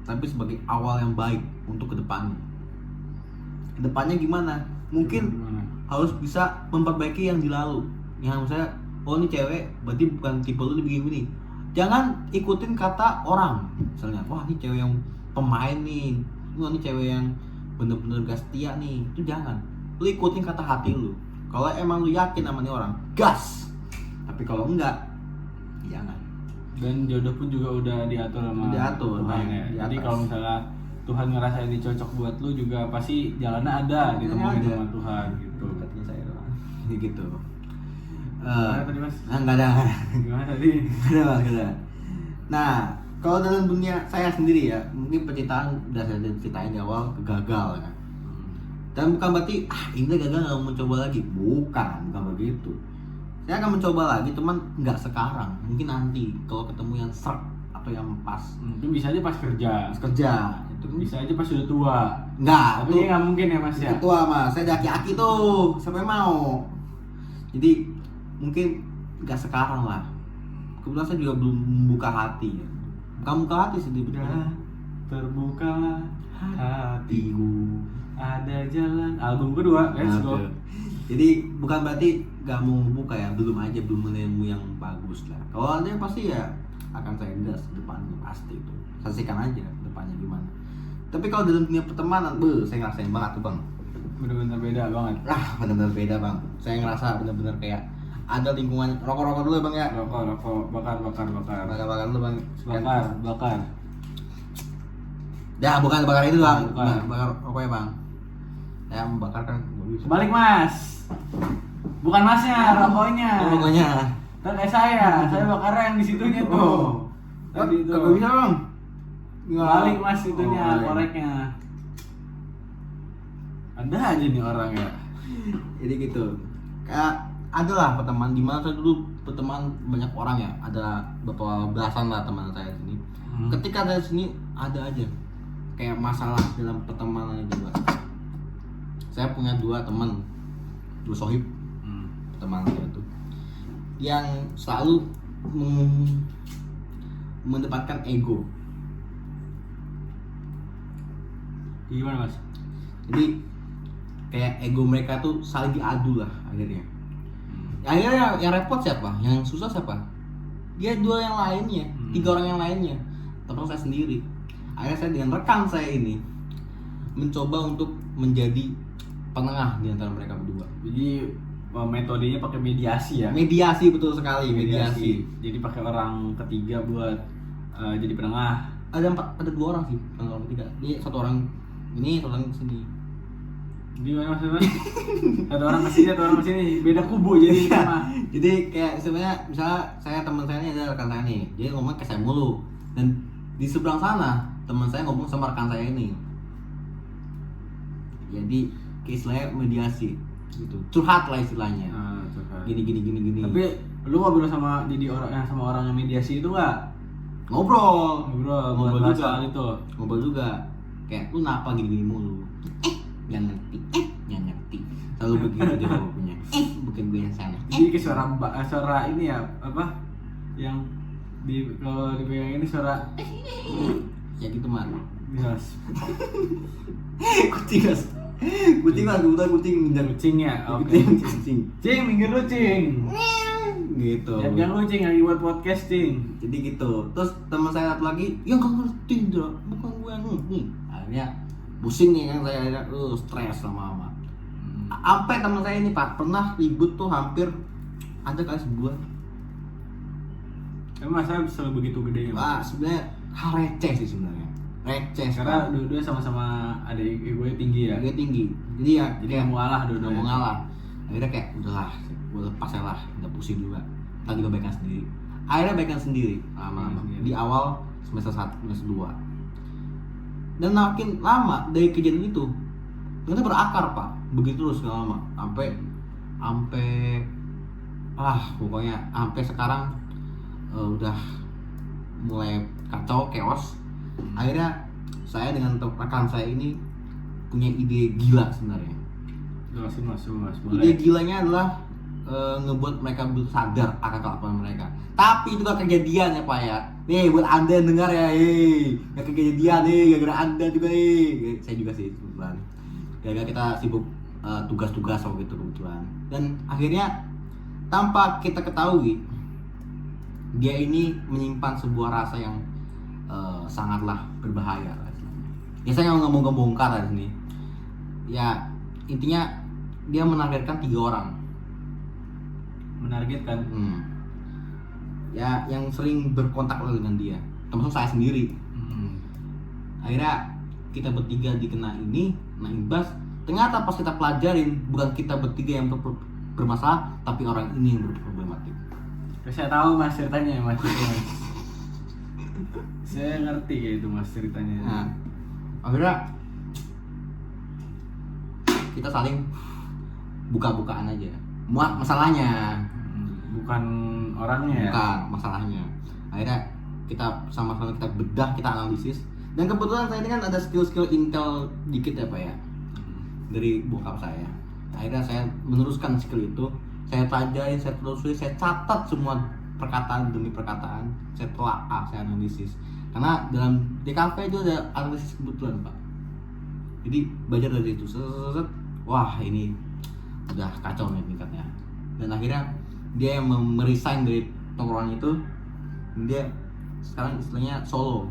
B: tapi sebagai awal yang baik untuk kedepannya. Kedepannya gimana? Mungkin
A: Gimana?
B: harus bisa memperbaiki yang di lalu. Yang misalnya, oh ini cewek, berarti bukan tipe lu begini-begini. Jangan ikutin kata orang. Misalnya, wah ini cewek yang pemain nih, wah ini cewek yang bener-bener gak setia nih. Itu jangan. Lu ikutin kata hati lu. Kalau emang lu yakin sama nih orang, gas. Tapi kalau enggak, jangan.
A: Dan jodoh pun juga udah diatur sama
B: Diatur,
A: Tuhan
B: nah,
A: ya.
B: di
A: Jadi
B: atas.
A: kalau misalnya Tuhan ngerasa ini cocok buat lu juga pasti jalannya ada ditemuin
B: Ada.
A: sama Tuhan gitu.
B: Katanya saya doang. Gitu.
A: Gimana tadi mas?
B: Enggak ada.
A: Gimana tadi?
B: Enggak ada. Nah, kalau dalam dunia saya sendiri ya, mungkin percintaan udah saya ceritain di awal gagal ya. Dan bukan berarti ini gagal nggak mau mencoba lagi, bukan begitu. Saya akan mencoba lagi, teman nggak sekarang, mungkin nanti kalau ketemu yang serk atau yang pas.
A: Mungkin bisa aja pas kerja.
B: Pas kerja itu kan
A: Bisa aja pas sudah tua.
B: nggak,
A: Tapi
B: tuh
A: nggak mungkin ya mas ya.
B: tua mas, saya aki-aki tuh, siapa yang mau? Jadi mungkin nggak sekarang lah. Kebetulan saya juga belum membuka hati ya. Bukan buka hati sih
A: Udah terbukalah hatiku, ada jalan. Album kedua, let's go.
B: Oke. Jadi bukan berarti gak mau buka ya, belum aja belum menemu yang bagus lah. Kalau ada pasti ya akan saya gas depannya pasti itu. Saksikan aja depannya gimana. Tapi kalau dalam dunia pertemanan, saya ngerasain banget tuh bang.
A: Bener-bener beda banget.
B: Benar-benar beda bang. Saya ngerasa benar-benar kayak ada lingkungan rokok-rokok dulu ya bang ya.
A: Rokok, bakar.
B: Bakar-bakar dulu bang.
A: Bakar.
B: Ya bukan bakar itu bang.
A: Bukan.
B: Bakar rokoknya bang. Saya membakar kan nggak bisa.
A: Balik mas. Bukan masnya, rokoknya.
B: Oh, rokoknya.
A: Kan kayak saya bakarnya yang di situnya tuh.
B: Oh.
A: Tadi itu.
B: Kagak bisa bang.
A: Balik mas itunya,
B: Oh, balik.
A: koreknya. Ada aja nih orang ya.
B: Jadi gitu. Kayak ada lah pertemanan di mana saya dulu berteman banyak orang ya. Ada beberapa belasan lah teman saya di sini. Ketika dari sini ada aja kayak masalah dalam pertemanan juga. Saya punya dua teman, dua sohib pertemanan saya itu yang selalu mendapatkan ego.
A: Gimana mas?
B: Jadi kayak ego mereka tuh saling diadu lah akhirnya. Akhirnya yang repot siapa? Yang susah siapa? Dia dua yang lainnya, tiga orang yang lainnya. Terus saya sendiri. Akhirnya saya dengan rekan saya ini mencoba untuk menjadi penengah di antara mereka berdua.
A: Jadi metodenya pakai mediasi ya.
B: Mediasi, betul sekali, mediasi.
A: Jadi pakai orang ketiga buat jadi penengah.
B: Ada 2 orang sih, orang ketiga. Ini satu orang ini, satu orang sini.
A: Gimana maksudnya? Satu orang kesini, satu orang kesini, beda kubu jadi sama.
B: Jadi kayak sebenarnya misalnya saya teman saya ini ada rekan saya nih, dia ngomong ke saya mulu, dan di seberang sana teman saya ngomong sama rekan saya ini. Jadi istilahnya mediasi gitu, curhat lah istilahnya.
A: Curhat.
B: Gini.
A: Tapi lu ngobrol sama sama orang yang mediasi itu nggak?
B: Ngobrol
A: Ngobrol
B: juga.
A: soal itu.
B: Ngobrol juga. Kayak lu kenapa gini mulu? Nggak ngerti. Selalu begitu jawabannya. Bukan gue yang salah.
A: Jadi ke suara ini ya apa? Yang kalau dipegang ini suara
B: Ya gitu mah.
A: Yes.
B: Kucing lah, kebetulan kucing ngejar
A: Kucing ya? Oke.
B: Kucing.
A: Cing, minggir lu cing.
B: Gitu.
A: Yang lu cing lagi buat podcast cing.
B: Jadi gitu. Terus teman saya satu lagi, ya nggak ngerti Dra, bukan gue yang ngerti. Akhirnya pusing nih kan saya, stres lama-lama. Sampai teman saya ini Pak pernah ribut tuh hampir ada kali sebulan.
A: Emang masalah selalu begitu gede ya?
B: Wah, sebenarnya hal receh sih sebenarnya. Receh
A: Karena
B: sekali.
A: dua-dua sama-sama ada ego tinggi ya.
B: Dia tinggi. Jadi ya
A: Jadi nggak mau ngalah
B: udah
A: dua-duanya.
B: mau ngalah. Akhirnya kayak udahlah, gue lepas ya lah, udah pusing juga. Kita juga baikan sendiri. Akhirnya baikan sendiri lama-lama.
A: Sendiri.
B: Di awal semester 1, semester 2. Dan makin lama dari kejadian itu, ternyata berakar Pak. Begitu terus gak lama, sampai pokoknya sampai sekarang udah mulai kacau, chaos. Akhirnya saya dengan rekan saya ini punya ide gila sebenarnya.
A: Jelasin mas,
B: Ide gilanya adalah ngebuat mereka sadar akan kelakuan mereka. Tapi itu gak kejadian ya Pak ya. Nih buat anda yang dengar ya, gak kejadian nih, gara-gara anda juga nih. Saya juga sih kebetulan. Gara-gara kita sibuk tugas-tugas waktu itu kebetulan. Dan akhirnya tanpa kita ketahui, dia ini menyimpan sebuah rasa yang sangatlah berbahaya. Ya saya nggak mau ngebongkar di sini. Ya intinya dia menargetkan 3 orang.
A: Menargetkan.
B: Ya yang sering berkontak dengan dia, termasuk saya sendiri. Akhirnya kita bertiga dikena ini, nah imbas. Ternyata pas kita pelajarin, bukan kita bertiga yang bermasalah, tapi orang ini yang berproblematik.
A: Saya tahu mas ceritanya mas. Saya ngerti kayak itu mas ceritanya.
B: Nah, akhirnya kita saling buka-bukaan aja. Muat masalahnya.
A: Bukan orangnya ya?
B: Bukan masalahnya. Akhirnya kita sama-sama kita bedah, kita analisis. Dan kebetulan saya ini kan ada skill-skill intel dikit ya Pak ya, dari bokap saya. Akhirnya saya meneruskan skill itu. Saya pelajarin, saya telusuri, saya catat semua perkataan demi perkataan. Saya telaah, saya analisis. Karena dalam DKV itu ada analisis kebetulan Pak. Jadi belajar dari itu. Wah ini udah kacau nih tingkatnya. Dan akhirnya dia yang meresign dari tongkrongan itu. Dia sekarang istilahnya solo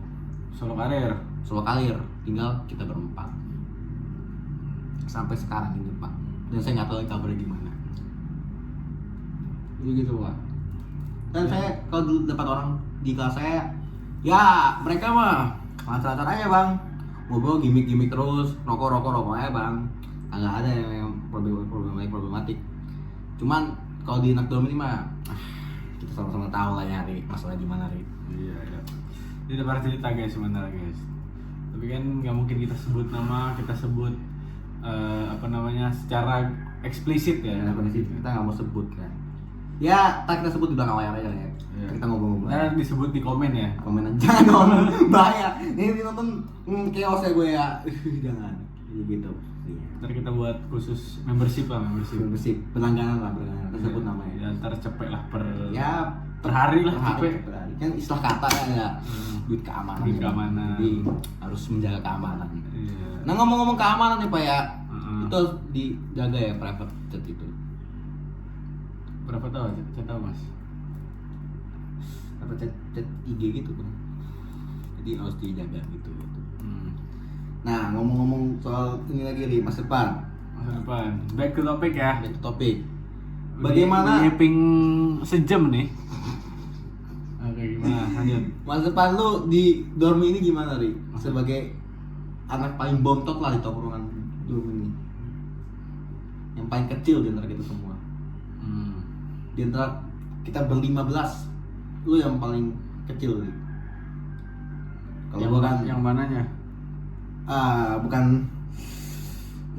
B: karir, tinggal kita berempat sampai sekarang ini Pak. Dan saya nggak tahu kabarnya gimana. Jadi gitu Pak. Dan saya kalau dulu dapat orang di kelas saya, ya mereka mah lancar-lancar aja Bang, ngobrol gimmick terus, rokok aja Bang. Nggak ada yang problematik. Cuman kalau di Nakdom ini mah kita sama-sama tahu lah ya Ri, masalah gimana Ri.
A: Iya. Ini udah cerita guys sebenarnya guys. Tapi kan nggak mungkin kita sebut nama, kita sebut secara eksplisit ya.
B: Nah, kita nggak mau sebut kan. Ya, kita sebut di belakang layar aja ya.
A: Iya.
B: Kita ngobrol-ngobrol.
A: Nah, disebut di komen ya.
B: Komen aja dong, bahaya. Ini nonton chaos ya gue ya. Jangan. Jadi gitu.
A: Ntar kita buat khusus membership.
B: Berlangganan kita sebut namanya.
A: Ya, ntar cepet lah per
B: hari.
A: cepet.
B: Kan istilah kata kan ya, duit keamanan.
A: Duit keamanan.
B: Jadi harus menjaga keamanan.
A: Iya.
B: Nah ngomong-ngomong keamanan nih Pak ya,
A: Uh-huh.
B: itu harus dijaga ya private chat itu.
A: Berapa tahun? Saya tahu mas.
B: Apa chat IG gitu kan. Jadi harus dijaga gitu. Nah ngomong-ngomong soal ini lagi nih masa depan.
A: Masa depan. Back to topic ya.
B: Back to topic. Bagaimana
A: Nyeping sejam nih. Oke, gimana? Lanjut.
B: masa depan lu di dorm ini gimana, Ri? Sebagai anak paling bontot lah di tongkrongan dorm ini. Yang paling kecil di antara kita semua. Di antara kita ber-15, lu yang paling kecil, Ri. Kalau
A: Yang
B: gua kan
A: yang mananya?
B: bukan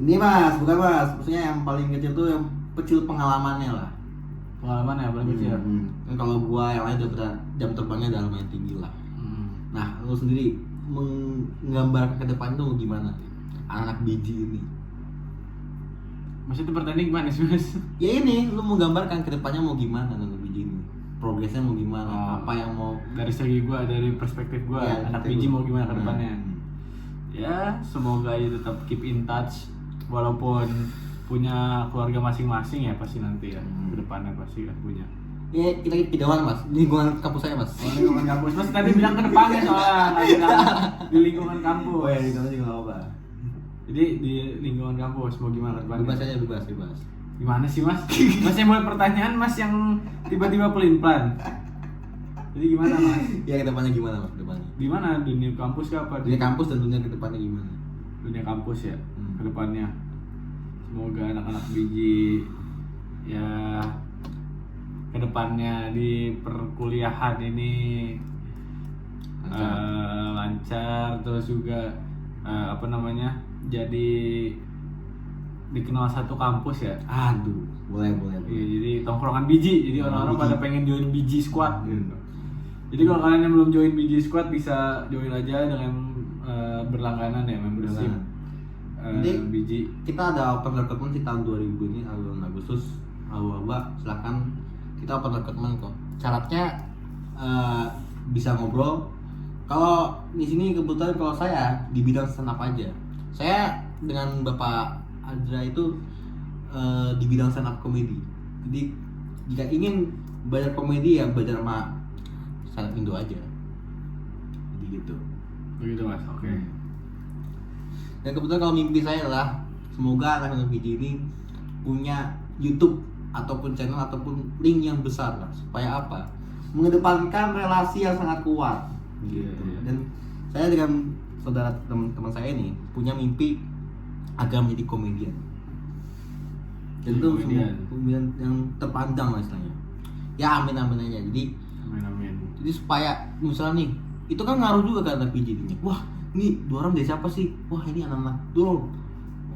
B: ini Mas, bukan Mas. Maksudnya yang paling kecil tuh yang kecil pengalamannya lah.
A: Pengalaman ya paling kecil.
B: Kan kalau gua yang lain udah jam terbangnya udah lumayan tinggi lah. Nah, lu sendiri menggambarkan ke depan tuh gimana? Anak biji ini.
A: Maksudnya pertanding gimana sih, Mas?
B: Ya ini, lu mau gambarkan ke depannya mau gimana anak biji ini? Progresnya mau gimana? Apa yang mau
A: Dari segi gua, dari perspektif gua,
B: Ya,
A: anak
B: perspektif
A: biji
B: gua.
A: mau gimana ke depannya? Ya, semoga aja tetap keep in touch walaupun punya keluarga masing-masing ya pasti nanti ya ke depannya pasti kan punya.
B: Ya, kita pindahan Mas, di lingkungan kampus saya Mas.
A: Oh, lingkungan kampus. Mas tadi bilang ke depannya soalnya nggak bilang di lingkungan kampus.
B: Oh ya, di sana juga nggak apa.
A: Jadi di lingkungan kampus mau gimana ke depannya?
B: Bebas aja, bebas.
A: Gimana sih Mas? Mas yang mulai pertanyaan Mas yang tiba-tiba pelin-pelan. Jadi gimana Mas?
B: Ya, ke depannya gimana Mas, ke depannya?
A: Gimana dunia kampus ke apa?
B: Dunia kampus dan dunia ke depannya gimana?
A: Dunia kampus ya ke depannya. Semoga anak-anak biji ya ke depannya di perkuliahan ini lancar terus juga jadi dikenal satu kampus ya.
B: Aduh, boleh.
A: Iya, jadi tongkrongan biji. Jadi orang-orang
B: biji.
A: pada pengen join biji squad gitu. Jadi kalau kalian yang belum join biji squad bisa join aja dengan berlangganan ya membership.
B: Jadi
A: Biji.
B: kita ada open recruitment di tahun 2000 ini, bulan Agustus. Abu-abu, silakan kita open recruitment kok. Syaratnya bisa ngobrol. Kalau di sini kebetulan kalau saya di bidang stand up aja. Saya dengan Bapak Adra itu di bidang stand up komedi. Jadi jika ingin belajar komedi ya belajar sama stand up Indo aja. Jadi gitu.
A: Begitu Mas. Oke.
B: Dan kebetulan kalau mimpi saya adalah semoga anak-anak biji ini punya YouTube ataupun channel ataupun link yang besar lah. Supaya apa? Mengedepankan relasi yang sangat kuat. Gitu.
A: Iya.
B: Dan saya dengan saudara teman-teman saya ini punya mimpi agar menjadi komedian. Dan itu komedian yang terpanjang lah istilahnya. Ya amin aja. Jadi
A: Amin.
B: jadi supaya misalnya nih itu kan ngaruh juga ke anak biji ini. Wah, ini dua orang dari siapa sih? Wah, ini anak-anak dom.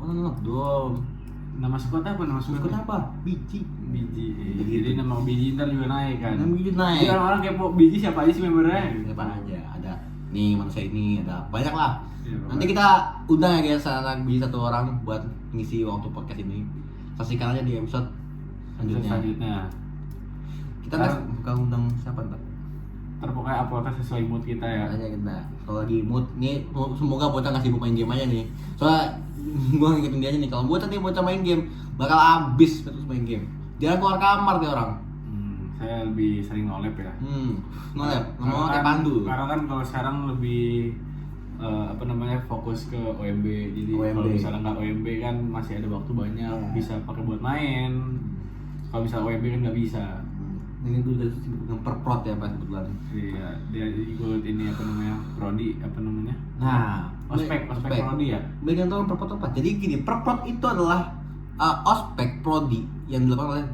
B: Anak-anak dom.
A: Nama squad apa? Nama squad
B: Squad apa? Biji.
A: Biji.
B: Gitu.
A: Jadi nama biji ntar juga naik kan.
B: Nama biji naik.
A: Jadi orang-orang kepo biji siapa aja sih membernya?
B: Apa aja? Ada nih manusia ini, ada banyak lah.
A: Iya,
B: Nanti kita undang ya guys anak biji satu orang buat ngisi waktu podcast ini. Saksikan aja di episode selanjutnya. Kita bakal undang siapa ntar?
A: Pokoknya uploadnya sesuai mood kita ya.
B: Aja kita. Kalau lagi mood nih semoga bocah ngasih main game aja nih. Soalnya gua ngikutin dia aja nih. Kalau bocah nih bocah main game bakal habis terus main game. Jangan keluar kamar dia orang.
A: Saya lebih sering nolep ya.
B: Nolep, ngomong kayak pandu.
A: Karena kan kalau sekarang lebih fokus ke OMB. Jadi kalau misalnya nggak OMB kan masih ada waktu banyak bisa pakai buat main. Kalau misalnya OMB kan nggak bisa.
B: Ini gue juga sibuk dengan perprot ya pas kebetulan.
A: Iya, dia ikut ini prodi
B: Nah,
A: ospek prodi ya.
B: Bagian tahu perprot apa? Jadi gini, perprot itu adalah ospek prodi yang dilakukan oleh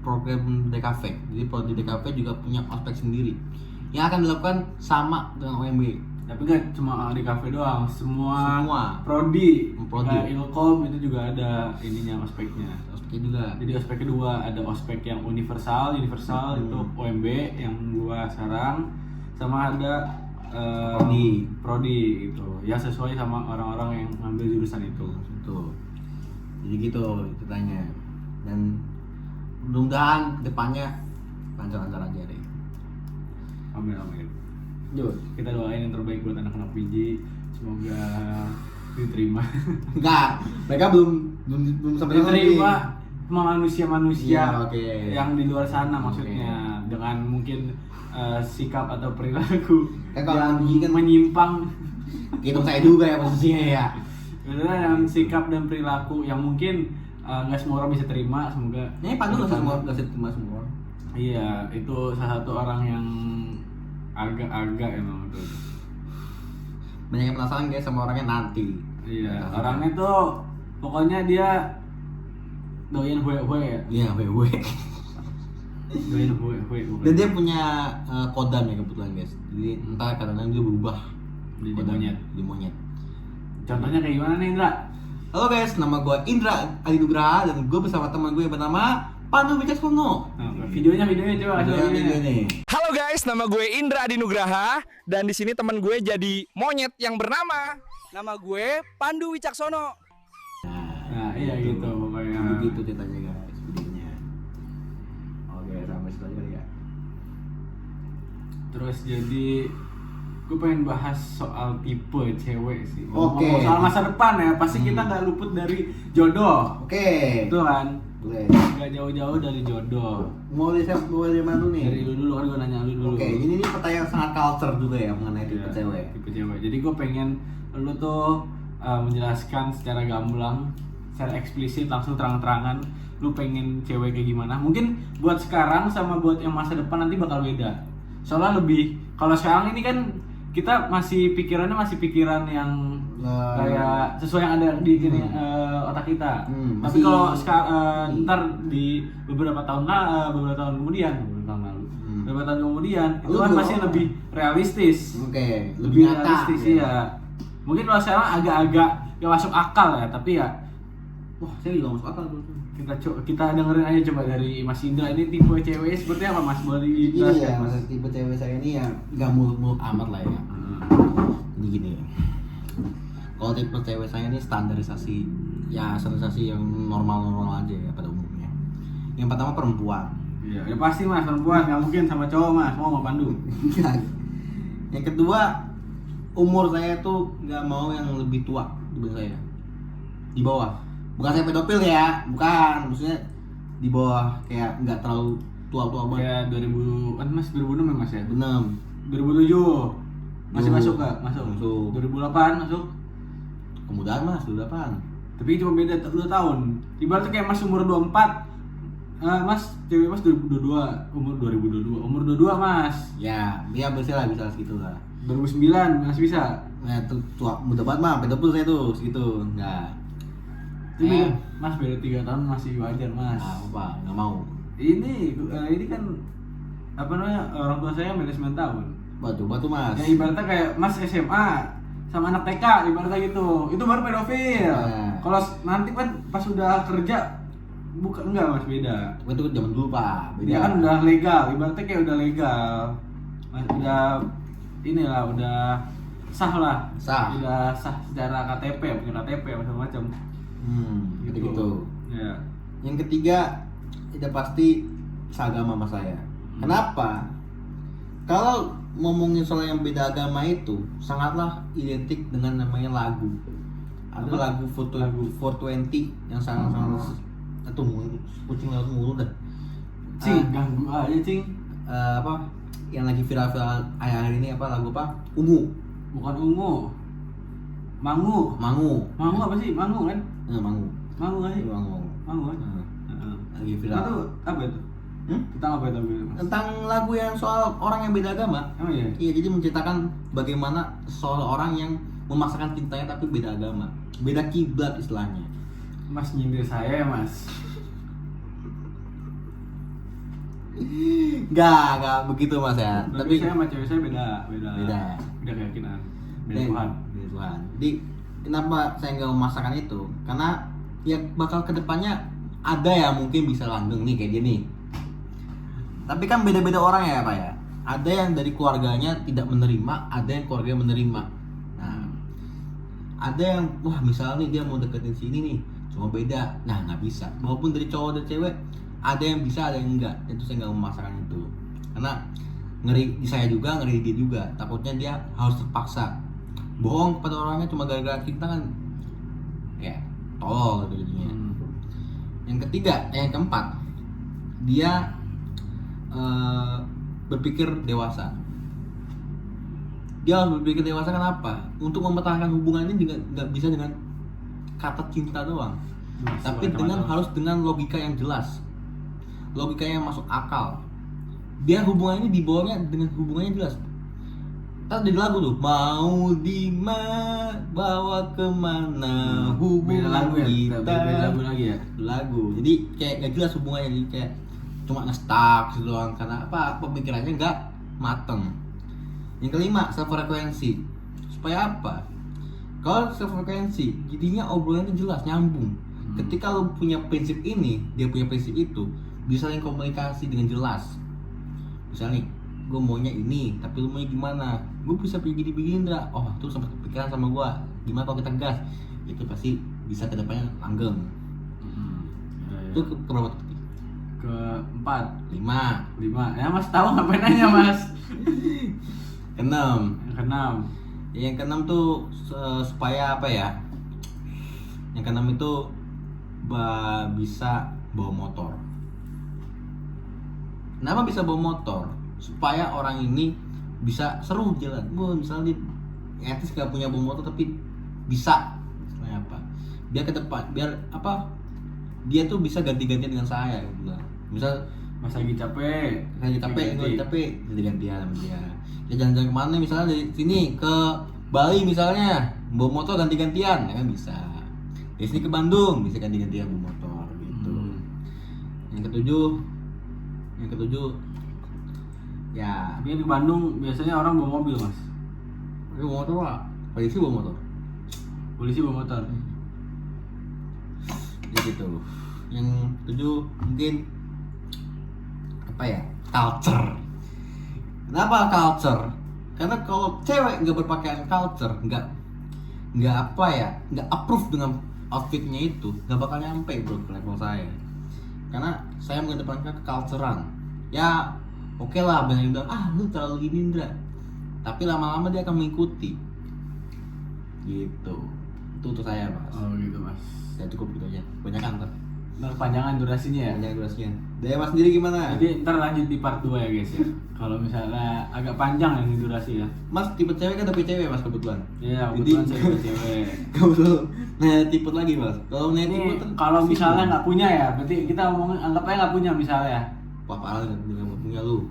B: program DKV. Jadi prodi DKV juga punya ospek sendiri yang akan dilakukan sama dengan OMB.
A: Tapi kan cuma di kafe doang, semua prodi. Kayak Ilkom itu juga ada ininya ospeknya.
B: Ospeknya juga.
A: Jadi ospek kedua ada ospek yang universal itu OMB yang gua sekarang, sama ada prodi itu ya sesuai sama orang-orang yang ngambil jurusan itu.
B: Jadi gitu ceritanya. Dan mudah-mudahan kedepannya lancar-lancar aja deh.
A: Amin. Kita doain yang terbaik buat anak-anak biji, semoga diterima.
B: Enggak, mereka belum sampai
A: diterima sama manusia-manusia
B: yang
A: di luar sana maksudnya dengan mungkin sikap atau perilaku yang menyimpang.
B: Gitu saya juga ya posisinya ya.
A: Beneran yang sikap dan perilaku yang mungkin nggak semua orang bisa terima, semoga.
B: Ini Pandu nggak terima semua orang.
A: Iya, itu salah satu orang yang agak-agak emang tuh.
B: Banyak yang penasaran guys sama orangnya nanti.
A: Iya, orangnya tuh pokoknya dia doyan hue-hue ya.
B: Iya, wewe.
A: Doyan hue-hue.
B: Dan dia punya kodam ya kebetulan guys. Jadi entah kadang-kadang dia berubah
A: Jadi
B: kodam
A: monyet.
B: di monyet.
A: Contohnya kayak gimana nih, Indra?
B: Halo guys, nama gue Indra Adi Nugraha dan gue bersama teman gue yang bernama Pandu Wicaksono.
A: Videonya coba kasih videonya.
B: nih.
D: Halo guys, nama gue Indra Adi Nugraha dan di sini teman gue jadi monyet yang bernama nama gue Pandu Wicaksono.
A: Nah, iya gitu pokoknya.
B: Begitu ceritanya guys, videonya. Oke, sampai situ aja kali ya.
A: Terus jadi gue pengen bahas soal tipe cewek sih.
B: Oke.
A: Ngomong soal masa depan ya, pasti kita nggak luput dari jodoh.
B: Oke.
A: Betul kan?
B: Boleh.
A: Nggak jauh-jauh dari jodoh.
B: Mau dari mana dulu nih?
A: Dari lu dulu kan gue nanya lu dulu.
B: Oke, ini pertanyaan sangat culture juga ya mengenai tipe
A: Iya,
B: cewek.
A: Tipe cewek. Jadi gue pengen lu tuh menjelaskan secara gamblang, secara eksplisit, langsung terang-terangan lu pengen cewek kayak gimana. Mungkin buat sekarang sama buat yang masa depan nanti bakal beda. Soalnya lebih, kalau sekarang ini kan kita masih pikiran yang kayak sesuai yang ada di otak kita. Tapi
B: masih-
A: kalau ntar di beberapa tahun kemudian, beberapa tahun kemudian itu
B: Lu
A: kan
B: belum.
A: masih lebih realistis.
B: Oke,
A: Lebih
B: nyata.
A: realistis ya. Mungkin kalau sekarang agak-agak gak masuk akal ya, tapi ya
B: Wah, saya juga masuk akal tuh.
A: kita dengerin aja coba dari Mas Indra, ini tipe cewek seperti apa Mas? Boleh
B: Ini
A: dijelaskan
B: ya,
A: Mas?
B: tipe cewek saya ini ya nggak muluk-muluk amat lah ya. Ini gini ya. Kalau tipe cewek saya ini standarisasi yang normal-normal aja ya pada umumnya. Yang pertama perempuan.
A: Iya, ya pasti Mas, perempuan nggak mungkin sama cowok Mas, mau sama Pandu.
B: Yang kedua, umur saya tuh nggak mau yang lebih tua dibanding saya. Di bawah. Bukan saya pedofil ya, bukan. Maksudnya di bawah, kayak nggak terlalu tua-tua banget.
A: Kayak 2000 kan Mas 2006 ya Mas ya?
B: Benem.
A: 2007 masih
B: Tuh.
A: masuk gak? Masuk.
B: Masuk.
A: 2008 masuk.
B: Kemudahan mas, 28.
A: Tapi cuma beda 2 tahun. Ibaratnya kayak Mas umur 24. Mas, cewek Mas 2022, umur 2022. Umur 22 Mas.
B: Ya bisa segitu lah.
A: 2009 masih bisa.
B: Nah, tuh tua muda banget mah, pedofil saya tuh segitu. Enggak.
A: Tapi Mas beda 3 tahun masih wajar Mas.
B: Nah, apa? Enggak mau.
A: Ini kan apa namanya, orang tua saya beda 9 tahun.
B: Batu mas.
A: Ya ibaratnya kayak Mas SMA sama anak TK ibaratnya gitu. Itu baru pedofil.
B: Nah.
A: Kalau nanti kan pas udah kerja bukan, enggak Mas, beda.
B: Itu zaman dulu pak.
A: Dia kan udah legal, ibaratnya kayak udah legal. Mas udah inilah, udah sah lah.
B: Sah.
A: Udah sah secara KTP, punya KTP macam-macam.
B: gitu.
A: Ya.
B: Yang ketiga, itu pasti seagama sama saya. Kenapa? Kalau ngomongin soal yang beda agama itu sangatlah identik dengan namanya lagu. Ada
A: Apa?
B: lagu 420 yang sangat-sangat atau kucing laut mulu dah.
A: Cing, ganggu aja Cing.
B: Apa yang lagi viral-viral akhir-akhir ini, apa lagu apa? Ungu.
A: Bukan ungu. Mangu.
B: Mangu.
A: Mangu apa sih? Mangu kan?
B: Mangu.
A: Mangu kan sih?
B: Mangu.
A: Mangu kan?
B: Nah, lagi
A: Itu
B: viral.
A: apa itu? Tentang apa itu? Mas?
B: Tentang lagu yang soal orang yang beda agama.
A: Emang iya?
B: Iya, jadi menceritakan bagaimana seorang yang memaksakan cintanya tapi beda agama, beda kiblat istilahnya.
A: Mas nyindir saya ya Mas.
B: Gak begitu mas ya.
A: Tapi saya sama cewek saya beda.
B: Beda.
A: Beda keyakinan. Beda
B: Dan-
A: Tuhan.
B: beda Tuhan. Jadi kenapa saya nggak memaksakan itu? Karena ya bakal kedepannya ada ya mungkin bisa langgeng nih kayak gini. Tapi kan beda-beda orang ya pak ya. Ada yang dari keluarganya tidak menerima, ada yang keluarganya menerima. Nah, ada yang wah misalnya nih dia mau deketin sini nih, cuma beda. Nah nggak bisa. Maupun dari cowok dan cewek, ada yang bisa, ada yang enggak. Itu saya nggak memaksakan itu. Karena ngeri di saya juga, ngeri di dia juga. Takutnya dia harus terpaksa bohong kepada orangnya cuma gara-gara kita kan, ya tolol gitu jadinya. Yang ketiga, yang keempat, dia berpikir dewasa. Dia harus berpikir dewasa, kenapa? Untuk mempertahankan hubungan ini juga nggak bisa dengan kata cinta doang. Tapi harus dengan logika yang jelas, logika yang masuk akal. Biar hubungan ini dibawanya dengan hubungannya jelas. Kan di lagu tuh, mau bawa kemana hubungan
A: lagu ya?
B: kita.
A: Beda lagu lagi ya?
B: Lagu. Jadi kayak gak jelas hubungannya, jadi kayak cuma nge-stuck gitu doang karena pemikirannya nggak mateng. Yang kelima, sefrekuensi. Supaya apa? Kalau sefrekuensi, jadinya obrolannya itu jelas, nyambung. Ketika lo punya prinsip ini, dia punya prinsip itu, bisa saling komunikasi dengan jelas. Misalnya nih, gue maunya ini, tapi lu maunya gimana? Gue bisa begini-begini enggak? Oh, tuh sempat kepikiran sama gue. Gimana kalau kita gas? Itu pasti bisa ke depannya langgeng. Itu ke berapa tadi?
A: Keempat.
B: 5.
A: Ya Mas tahu ngapain nanya Mas?
B: Keenam. Yang keenam tuh supaya apa ya? Yang keenam itu bisa bawa motor. Kenapa bisa bawa motor? Supaya orang ini bisa seru jalan. Misalnya dia etis gak punya bawa motor tapi bisa. Supaya apa? Biar ke depan, biar apa? Dia tuh bisa ganti-gantian dengan saya. Misal
A: Mas lagi capek,
B: ganti-gantian sama dia. Ya jalan-jalan kemana misalnya dari sini ke Bali misalnya, bawa motor ganti-gantian, ya kan bisa. Dari sini ke Bandung bisa ganti-gantian bawa motor gitu. Yang ketujuh ya,
A: dia di Bandung biasanya orang bawa mobil Mas.
B: Bawa motor lah, polisi bawa motor. Ya gitu. Yang ketujuh mungkin apa ya, culture. Kenapa culture? Karena kalau cewek nggak berpakaian culture, nggak apa ya, nggak approve dengan outfitnya itu, nggak bakal nyampe bro ke level saya. Karena saya mengedepankan keculturean. Ya oke lah, banyak yang bilang lu terlalu gini Indra, tapi lama-lama dia akan mengikuti gitu. Itu untuk saya Mas.
A: Oh gitu Mas.
B: Ya cukup gitu aja, banyak kan
A: Panjangan durasinya ya.
B: banyak durasinya. Dari Mas sendiri gimana?
A: Jadi ntar lanjut di part 2 ya guys ya. Kalau misalnya agak panjang ini durasi ya.
B: Mas tipe cewek kan tapi cewek Mas kebetulan.
A: Iya, kebetulan saya tipe cewek.
B: Kebetulan nanya tipe lagi Mas. Kalau nanya
A: Ini
B: tipe
A: kalau misalnya nggak punya ya, berarti kita ngomongin anggap aja nggak punya misalnya.
B: wah parah kan dengan punya lu.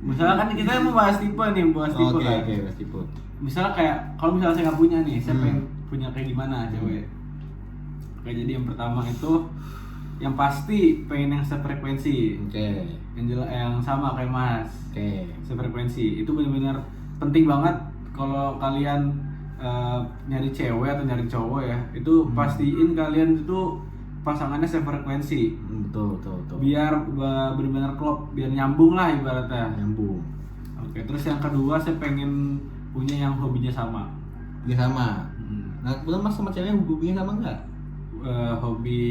A: Misalnya kan kita mau bahas tipe nih, bahas tipe kan.
B: Oke, Mas tipe.
A: Misalnya kayak kalau misalnya saya nggak punya nih, saya pengen punya kayak gimana cewek. Kayak jadi yang pertama itu yang pasti pengen yang sefrekuensi.
B: Oke.
A: Yang sama kayak Mas.
B: Oke.
A: Sefrekuensi itu benar-benar penting banget kalau kalian nyari cewek atau nyari cowok ya. Itu pastiin kalian itu pasangannya sefrekuensi.
B: Betul.
A: Biar benar-benar klop, biar nyambung lah ibaratnya.
B: Nyambung.
A: Oke, terus yang kedua saya pengen punya yang hobinya sama.
B: Dia sama. Nah, kebetulan Mas sama cewek hobinya sama enggak?
A: Hobi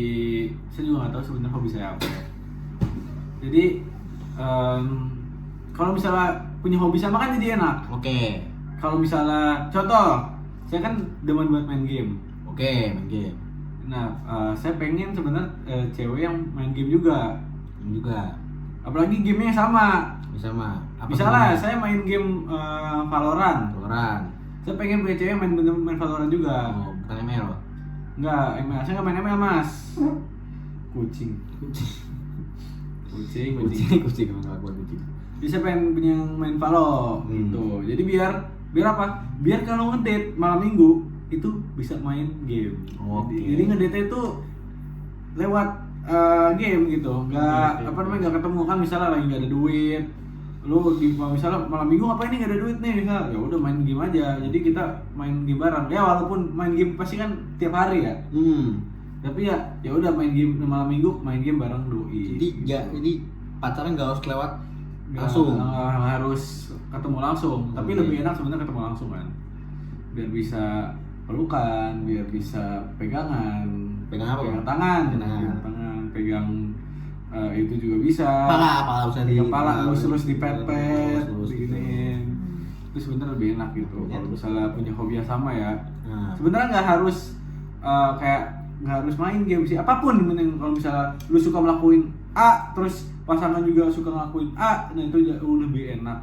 A: saya juga nggak tahu sebenarnya hobi saya apa ya. Jadi kalau misalnya punya hobi sama kan jadi enak.
B: Oke.
A: Kalau misalnya contoh, saya kan demen buat main game.
B: Oke, main game.
A: Nah, saya pengen sebenarnya cewek yang main game juga. Apalagi gamenya sama.
B: Sama.
A: Misalnya saya main game Valorant. Saya pengen punya cewek yang main Valorant juga.
B: Oh, bukan ML.
A: Enggak, ML. Saya nggak main ML Mas. Kucing
B: Emang gak kuat kucing.
A: Jadi saya pengen punya yang main Valo gitu. Jadi biar apa? Biar kalau ngedate malam minggu itu bisa main game.
B: Oke.
A: Jadi ngedate itu lewat game gitu. Nggak nggak ketemu kan, misalnya lagi nggak ada duit. Lu misalnya malam minggu ngapain nih, nggak ada duit nih, misalnya ya udah main game aja. Jadi kita main game bareng. Ya walaupun main game pasti kan tiap hari ya. Tapi ya udah main game malam minggu, main game bareng doi.
B: Jadi pacaran nggak harus lewat langsung.
A: Harus ketemu langsung. Tapi lebih enak sebenarnya ketemu langsung kan. Biar bisa pelukan, biar bisa pegangan.
B: Pegang apa?
A: Pegang tangan. Pegang itu juga bisa.
B: Pala bisa di
A: kepala terus dipepet, beginiin. Itu sebenarnya lebih enak gitu. Kalau misalnya punya hobi yang sama ya. Sebenarnya nggak harus kayak nggak harus main game sih, apapun penting. Kalau misalnya lu suka ngelakuin A terus pasangan juga suka ngelakuin A, nah itu lebih enak.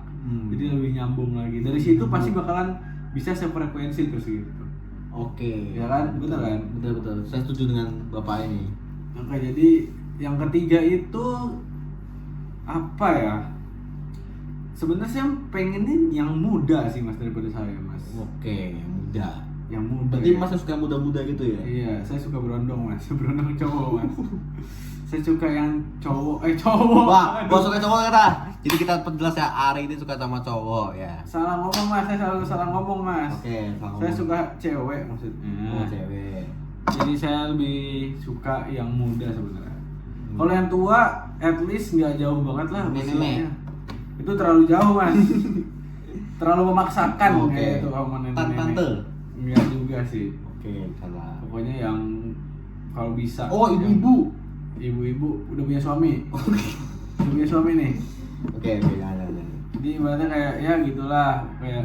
A: Jadi lebih nyambung lagi. Dari situ pasti bakalan bisa sefrekuensi terus gitu.
B: Oke.
A: Ya kan? Betul kan?
B: Betul. Saya setuju dengan bapak ini.
A: Oke, jadi yang ketiga itu apa ya? Sebenarnya saya pengennya yang muda sih mas daripada saya mas.
B: Oke, muda.
A: Yang muda.
B: Berarti
A: ya.
B: mas suka muda-muda gitu ya?
A: Iya, saya suka berondong mas, berondong cowok mas. Saya suka yang cowok.
B: Wah,
A: Aduh.
B: gua suka cowok kata. Jadi kita perjelas ya, Ari ini suka sama cowok ya.
A: Salah ngomong mas, saya selalu salah ngomong mas.
B: Oke,
A: Saya suka cewek maksudnya.
B: Oh, cewek.
A: Jadi saya lebih suka yang muda sebenarnya. Kalau yang tua, at least nggak jauh banget lah
B: Nenek.
A: usianya. Itu terlalu jauh mas. Terlalu memaksakan
B: Oke.
A: kayak itu sama nenek-nenek.
B: Tante.
A: Enggak juga sih.
B: Oke, salah.
A: Pokoknya yang kalau bisa.
B: Oh, ibu-ibu.
A: Ibu-ibu udah punya suami. Udah punya suami nih.
B: Oke, jangan.
A: Jadi ibaratnya kayak ya gitulah kayak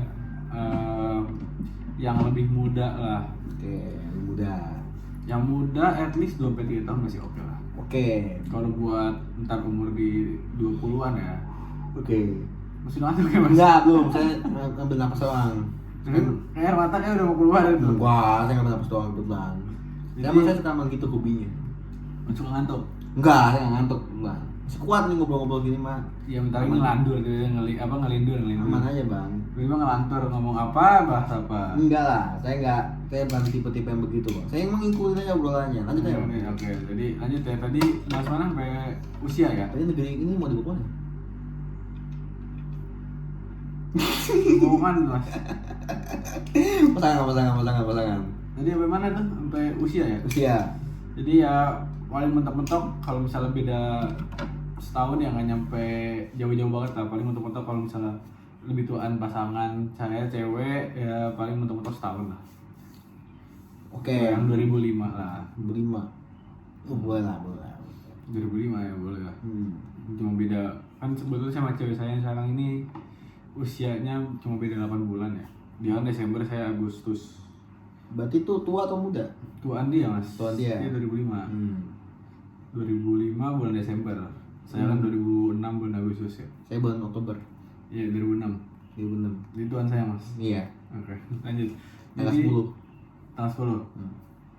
A: yang lebih muda lah.
B: Oke, muda.
A: Yang muda at least 2-3 tahun masih oke lah.
B: Oke.
A: Kalau buat ntar umur di 20-an ya.
B: Oke.
A: Masih ngantuk ya mas?
B: Enggak, belum. Saya ngambil napas doang.
A: Kayak air mata kayak udah mau keluar itu.
B: Wah, saya ngambil napas doang kebetulan.
A: Jadi-
B: Emang saya suka emang gitu hobinya.
A: Masuk ngantuk.
B: Enggak, saya nggak ngantuk kebetulan. Masih kuat nih ngobrol-ngobrol gini mah.
A: Ya bentar lagi ngelandur gitu ya, ngelindur.
B: Aman aja bang.
A: Tiba-tiba ngelantur ngomong apa, bahas apa.
B: Enggak lah, saya bukan tipe-tipe yang begitu kok. Saya emang ngikutin aja obrolannya. Lanjut aja.
A: Oke, jadi lanjut ya. Tadi bahas mana sampai usia ya?
B: Tadi negeri ini mau dibawa mana?
A: Ngomongan mas.
B: Pasangan.
A: Tadi sampai mana tuh? Sampai usia ya?
B: Usia.
A: Jadi ya paling mentok-mentok kalau misalnya beda setahun ya nggak nyampe jauh-jauh banget lah. Paling mentok-mentok kalau misalnya lebih tuaan pasangan saya cewek ya paling mentok-mentok setahun lah.
B: Oke.
A: Yang 2005 lah.
B: 5. Oh, boleh lah.
A: 2005 ya boleh lah.
B: Hmm.
A: Cuma beda kan sebetulnya sama cewek saya yang sekarang ini usianya cuma beda 8 bulan ya. Dia kan Desember, saya Agustus.
B: Berarti itu tua atau muda?
A: Tuaan dia mas.
B: Tuaan dia.
A: Dia 2005.
B: Hmm.
A: 2005 bulan Desember. Saya kan 2006 bulan Agustus ya.
B: Saya bulan Oktober
A: Iya 2006.
B: 2006.
A: Jadi tuan saya mas.
B: Iya.
A: Oke lanjut.
B: Tanggal
A: Jadi,
B: 10.
A: Tanggal 10.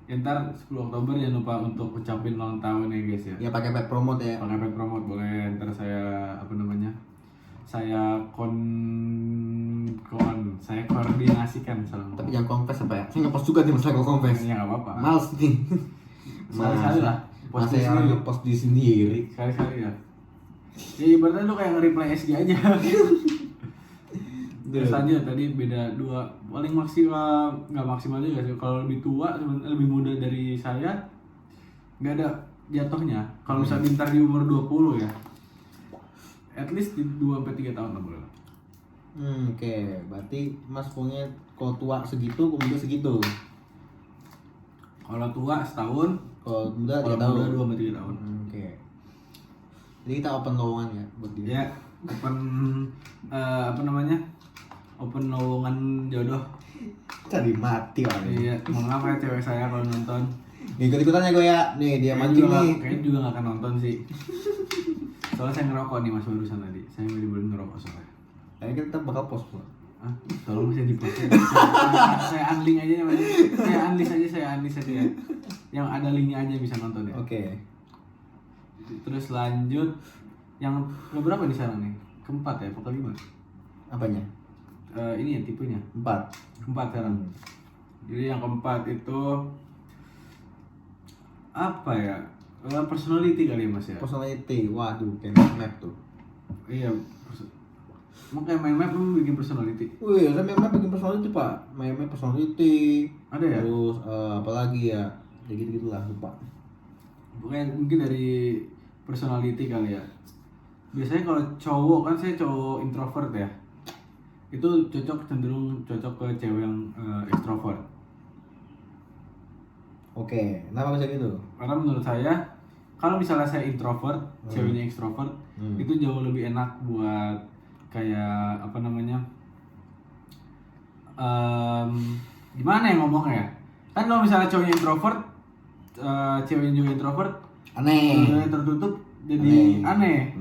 A: Ya, ntar 10 Oktober jangan lupa untuk ucapin ulang tahun ya guys ya.
B: Ya pakai pet promote ya.
A: Pakai pet promote boleh. Ntar saya saya koordinasikan salam.
B: Tapi jangan confess apa ya? Saya nge-post juga nih masalah kalau confess.
A: Ya nggak apa-apa.
B: Males nih.
A: Sekali-sekali lah. Post
B: Masa
A: di
B: saya orang
A: sendiri.
B: nge-post di sendiri.
A: Sekali-sekali ya. Ya ibaratnya lu kayak nge-reply SG aja. Terus lanjut tadi beda 2 paling maksimal nggak maksimal juga sih kalau lebih tua sebenarnya lebih muda dari saya nggak ada jatuhnya kalau misalnya ntar di umur 20 ya at least di 2-3 tahun lah boleh lah.
B: Oke. Berarti Mas punya kalau tua segitu, kalau muda segitu.
A: Kalau tua setahun,
B: Kalau muda
A: kalau
B: 3 tahun.
A: muda 2-3 tahun.
B: Oke. Jadi kita open lowongan ya buat dia.
A: Ya open open lowongan jodoh.
B: Cari mati orang ini.
A: Iya maaf ya cewek saya kalau nonton.
B: Nih ikut-ikutan ya gue ya. Nih dia mancing nih.
A: Kayaknya juga nggak akan nonton sih. Soalnya saya ngerokok nih mas barusan tadi. Saya nggak dibolehin ngerokok soalnya.
B: Kayaknya kita bakal post bro.
A: Ah, tolong saya di post. Saya unlink aja mas. Saya unlist aja ya. Yang ada linknya aja bisa nonton ya.
B: Oke.
A: Terus lanjut yang keberapa nih sekarang nih? Keempat ya, apa kelima?
B: Apanya?
A: Ini ya tipenya.
B: 4.
A: Keempat sekarang. Jadi yang keempat itu apa ya? Personality kali ya mas ya.
B: Personality. Waduh, kayak map tuh.
A: Iya. Makanya main map lu bikin personality.
B: Wih, saya map bikin personality pak. Map personality.
A: Ada ya?
B: Terus apalagi ya? Ya gitu-gitulah lupa.
A: Pokoknya mungkin dari personality kali ya. Biasanya kalau cowok kan saya cowok introvert ya. Itu cenderung cocok ke cewek yang ekstrovert.
B: Oke, kenapa bisa gitu?
A: Karena menurut saya kalau misalnya saya introvert, ceweknya ekstrovert, itu jauh lebih enak buat kayak apa namanya? Gimana ya ngomongnya ya? Kan kalau misalnya cowoknya introvert, ceweknya juga introvert,
B: Aneh.
A: tertutup jadi aneh.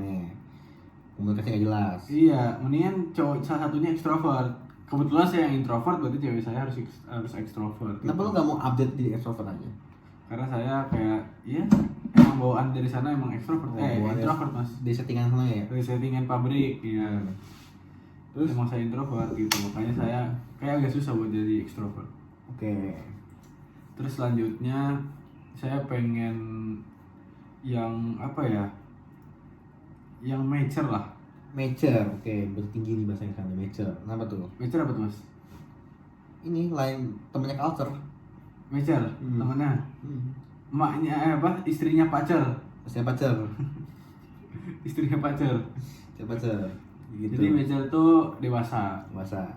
B: Komunikasi nggak jelas.
A: Iya, mendingan cowok salah satunya ekstrovert. kebetulan saya yang introvert, berarti cewek saya harus ekstrovert.
B: Kenapa lu nggak mau update di extrovert aja?
A: Karena saya kayak ya emang bawaan dari sana emang ekstrovert.
B: Bawaan
A: Introvert mas.
B: Di settingan sana ya.
A: Dari settingan pabrik ya. Terus emang saya introvert gitu, makanya saya kayak agak susah buat jadi ekstrovert.
B: Oke.
A: Terus selanjutnya saya pengen yang apa ya? Yang mature lah.
B: Mature, oke, bertinggi nih bahasa Inggrisnya, mature. Kenapa tuh?
A: Mature apa tuh mas?
B: Ini lain temennya culture.
A: Mature, temannya.
B: Hmm.
A: Emaknya apa? Istrinya pacar.
B: Siapa pacar?
A: Istrinya pacar.
B: Siapa pacar? Gitu.
A: Jadi mature tuh dewasa.
B: Masa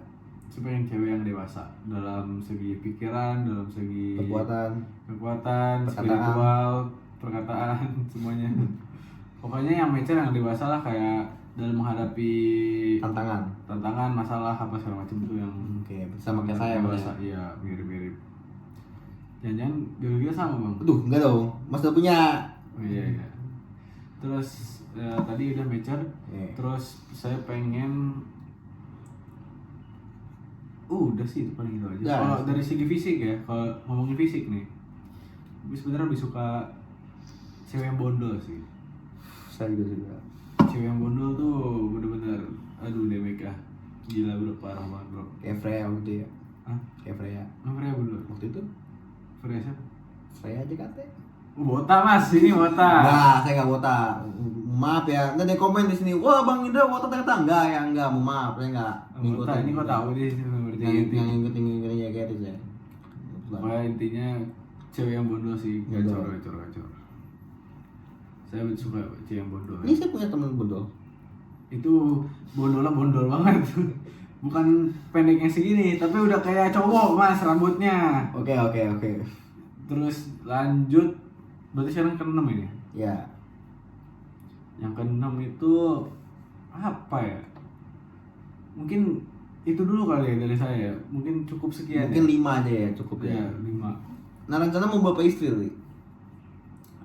A: Saya pengen cewek yang dewasa dalam segi pikiran, dalam segi
B: kekuatan.
A: kekuatan,
B: Perkataan.
A: spiritual, perkataan, semuanya. Pokoknya yang mature yang dewasa lah, kayak dalam menghadapi tantangan, masalah apa segala macam itu yang
B: Oke, sama kayak saya
A: dewasa. Iya, mirip-mirip. Jangan-jangan biologinya sama bang?
B: Aduh, enggak dong. Mas udah punya.
A: Oh iya iya. Terus tadi udah mature.
B: Iya.
A: Terus saya pengen udah sih itu paling itu aja.
B: Udah.
A: Kalau dari segi fisik ya, kalau ngomongin fisik nih, gue sebenarnya lebih suka cewek yang bondol sih.
B: Saya juga suka.
A: Cewek yang bondol tuh bener-bener, aduh damage ah, gila bro, parah banget bro.
B: Kayak Freya waktu ya.
A: Hah?
B: Kayak Freya.
A: Freya bondol?
B: Waktu itu
A: Freya siapa?
B: Freya aja katanya.
A: Wota mas, ini Wota.
B: Enggak, saya enggak wota. Maaf ya, nanti ada komen di sini. Wah, Bang Indra wota ternyata enggak ya, enggak. Mau maaf, saya enggak.
A: Wota ini kok tahu deh sebenarnya.
B: yang ngikutin ya kayak itu saya.
A: Pokoknya intinya cewek yang bondol sih,
B: Bondol.
A: gacor. Saya suka cewek yang bondol.
B: Ini saya punya teman bondol.
A: Itu bondolnya bondol banget. Bukan pendeknya segini, tapi udah kayak cowok mas rambutnya.
B: Oke.
A: Terus lanjut, berarti sekarang ke-6 ini.
B: Ya.
A: Yang ke-6 itu apa ya? Mungkin itu dulu kali ya dari saya. Mungkin cukup sekian.
B: Mungkin 5 aja ya cukup
A: ya.
B: ya.
A: 5.
B: Nah, rencana mau berapa istri, Li?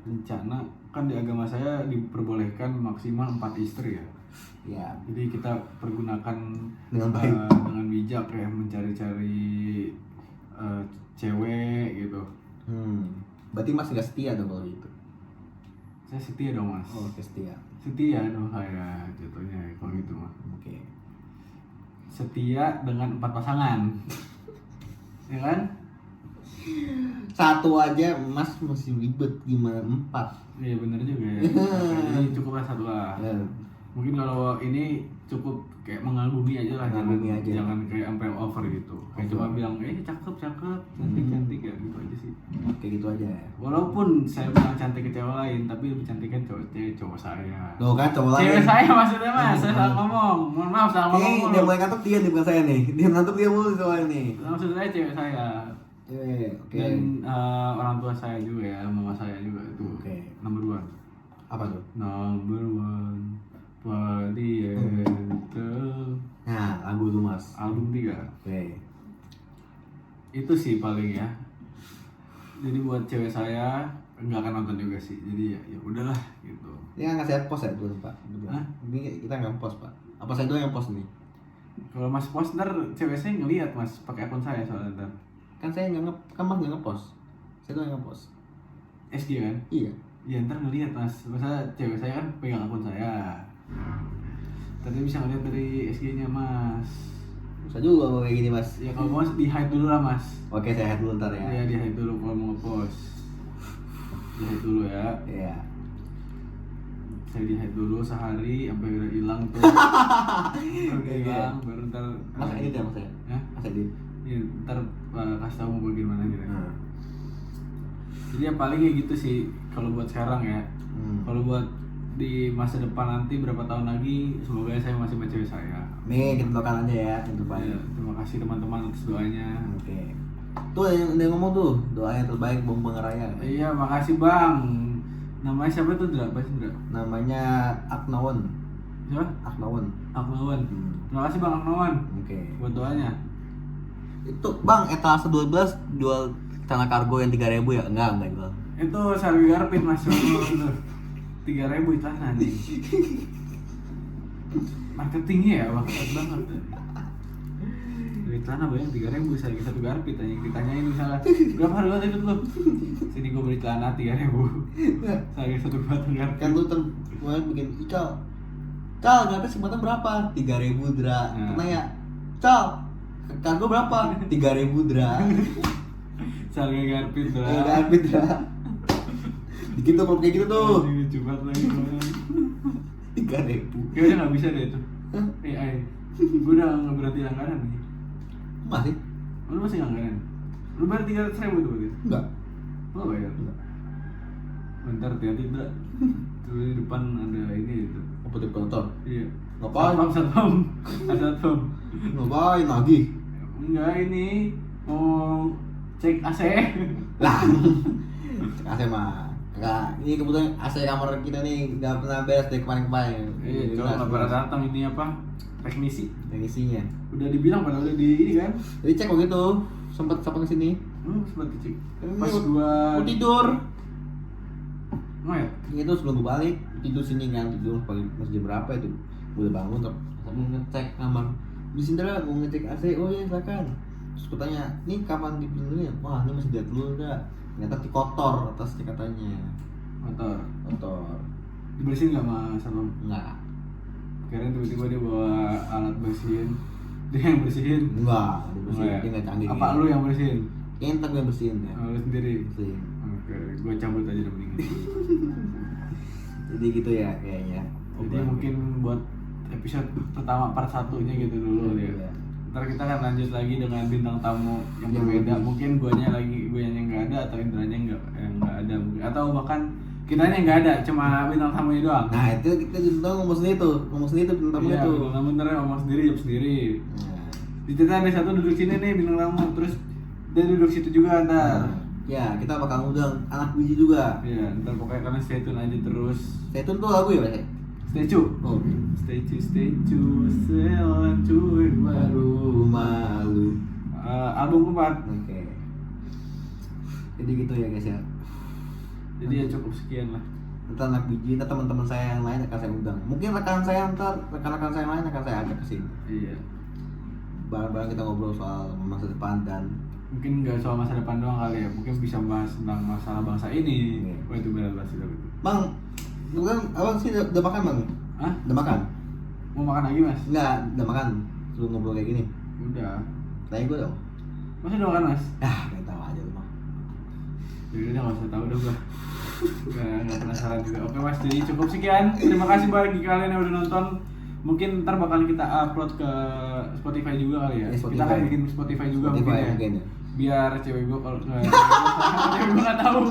A: Rencana kan di agama saya diperbolehkan maksimal 4 istri ya.
B: Ya.
A: Jadi kita pergunakan
B: Dengan baik.
A: dengan bijak ya, mencari-cari cewek gitu.
B: Berarti Mas nggak setia dong kalau gitu.
A: Saya setia dong mas.
B: Oh, setia.
A: Setia dong saya jatuhnya kalau gitu mah.
B: Oke.
A: Setia dengan 4 pasangan. Ya kan?
B: Satu aja Mas masih ribet, gimana 4?
A: Iya bener juga ya. Jadi cukuplah 1 lah.
B: Ya.
A: Mungkin kalau ini cukup kayak mengagumi aja lah,
B: Mengagumi aja.
A: jangan kayak sampai over gitu. Kayak cuma bilang cakep, cantik ya gitu aja sih.
B: Kayak gitu aja ya.
A: Walaupun saya bilang cantik ke cewek lain, tapi lebih cantik kan cowok saya.
B: Tuh kan cowok lain.
A: Cewek saya maksudnya mas, saya salah ngomong. Mohon maaf salah ngomong.
B: Nih, dia mulai ngantuk dia nih bukan saya nih. Dia ngantuk dia mulu soalnya nih.
A: Maksud saya cewek saya.
B: Oke.
A: Dan orang tua saya juga ya, mama saya juga itu.
B: Oke.
A: Number 1.
B: Apa tuh?
A: Number 1. Padientu.
B: Nah, lagu tuh Mas.
A: Album 3.
B: Oke.
A: Itu sih paling ya. Jadi buat cewek saya nggak akan nonton juga sih. Jadi ya udahlah gitu.
B: Ini kan ngasih post ya dulu Pak.
A: Hah?
B: Ini kita nggak post Pak. Apa saya doang yang post nih?
A: Kalau mas post ntar cewek saya ngeliat mas pakai akun saya soalnya ntar.
B: Kan saya nggak kan Mas nggak ngepost. Saya doang yang ngepost.
A: SG kan?
B: Iya.
A: Ya ntar ngeliat mas. Masa cewek saya kan pegang akun saya. Tadi bisa ngeliat dari SG-nya mas.
B: Bisa juga kalau kayak gini Mas.
A: Ya kalau mau di hide dulu lah mas.
B: Oke, saya hide dulu ntar ya.
A: Ya di hide dulu kalau mau ngepost. Di hide dulu ya.
B: Iya.
A: Saya di hide dulu sehari sampai udah hilang tuh. Udah hilang baru ntar.
B: Mas edit ya Mas ya?
A: Ya?
B: Mas edit.
A: Ya, ntar kasih tahu mau bagaimana gitu.
B: Nah.
A: Jadi ya paling kayak gitu sih kalau buat sekarang ya. Kalau buat di masa depan nanti berapa tahun lagi semoga saya masih sama cewek saya.
B: Nih, kita doakan aja ya yang terbaik.
A: Ya, terima kasih teman-teman atas doanya.
B: Oke. Tuh yang ngomong tuh, doa yang terbaik Bang Raya.
A: Iya, makasih Bang. Namanya siapa tuh, Dra? Pasti Dra.
B: Namanya Aknawan.
A: Siapa?
B: Aknawan.
A: Aknawan. Terima kasih Bang Aknawan
B: Oke.
A: buat doanya.
B: Itu Bang, etalase 12 jual celana kargo yang 3.000 ya? Enggak jual.
A: Itu Sarwi Garpin Mas. Itu 3.000 iklan nih. Marketingnya ya banget. beli celana bayang 3.000 saya satu garpit aja ditanyain misalnya berapa harga itu lo sini gue beli celana 3.000 saya satu batang garpit
B: Kan lu kemarin bikin Cal garpit sebatang berapa? 3.000 dra. Tanya Cal kargo berapa? 3.000 dra.
A: harga garpit lah
B: Garpit dra. Dikit tuh kalau kayak gitu tuh.
A: cepat lagi
B: 3.000.
A: kayaknya nggak bisa deh itu AI gue udah nggak berarti langganan nih
B: Masih?
A: lu masih langganan lu bayar 300.000 tuh berarti
B: Enggak.
A: lu bayar bentar hati-hati Dra tuh di depan ada ini itu
B: Apa tuh kotor?
A: iya
B: Ngapain?
A: satpam
B: Ngapain lagi?
A: enggak ini mau cek AC
B: Lah. Cek AC mah. Enggak, ini kebetulan AC kamar kita nih enggak pernah beres dari kemarin-kemarin.
A: iya kalau nggak pernah datang ini apa teknisi
B: Teknisinya.
A: udah dibilang padahal udah di ini kan
B: Jadi cek waktu itu sempat sampai ke sini.
A: sempat dicek
B: Ini
A: pas
B: mau-
A: gua
B: mau tidur.
A: mau ya
B: Itu sebelum gue balik tidur sini kan tidur pagi masih jam berapa itu gue udah bangun terus mau ngecek kamar di sini Dra, mau ngecek AC. Oh iya silakan. Terus gue tanya ini kapan dibelinya? Wah ini masih lihat dulu enggak, ternyata kotor atasnya katanya.
A: motor
B: Kotor.
A: dibersihin nggak mas Salom
B: Enggak.
A: kirain tiba-tiba dia bawa alat bersihin dia yang bersihin
B: Enggak dibersihin.
A: ya?
B: Dia nggak canggih
A: apa
B: gitu.
A: lu yang bersihin
B: Kayaknya entar gue bersihin ya.
A: lu sendiri
B: Bersihin.
A: oke gua cabut aja dong ini
B: Jadi gitu ya kayaknya.
A: jadi mungkin buat episode pertama part 1-nya gitu dulu
B: Iya.
A: ya ntar kita akan lanjut lagi dengan bintang tamu yang berbeda mungkin guanya yang nggak ada atau Indranya yang nggak ada mungkin atau bahkan kitanya nggak ada cuma bintang tamunya doang
B: Nah itu kita juga ngomong sendiri tuh tentang tamu
A: iya
B: itu.
A: bintang tamu ntar ngomong sendiri jawab sendiri
B: Nah.
A: di cerita ada satu duduk sini nih bintang tamu terus dia duduk situ juga ntar
B: Ya kita bakal undang anak biji juga.
A: iya ntar pokoknya kalian stay tune aja terus
B: Saya tuh lagu ya Pak?
A: stay tune
B: Oh.
A: stay tune selan cuy baru
B: Malu.
A: album keempat
B: Oke. Jadi gitu ya guys ya.
A: jadi ya cukup sekian lah
B: Ntar anak biji, ntar teman-teman saya yang lain akan saya undang. Mungkin rekan saya yang lain akan saya ajak ke sini.
A: iya
B: Bareng-bareng kita ngobrol soal masa depan dan
A: mungkin nggak soal masa depan doang kali ya mungkin bisa bahas tentang masalah bangsa ini
B: Iya.
A: wah itu benar banget sih tapi
B: Bang, bukan abang sih udah makan bang?
A: Hah?
B: Udah makan?
A: mau makan lagi mas
B: Enggak, udah makan. Sebelum ngobrol kayak gini.
A: udah
B: Tanya gue dong.
A: masa udah makan mas
B: Ah, pengen tahu aja lu mah.
A: jadi udah nggak usah tahu udah gua nggak penasaran juga oke mas jadi cukup sekian terima kasih bagi kalian yang udah nonton mungkin ntar bakal kita upload ke Spotify juga kali ya
B: Ya, Spotify.
A: kita akan bikin Spotify juga
B: Spotify
A: mungkin ya
B: mungkin ya.
A: biar cewek gua kalau cewek gua nggak tahu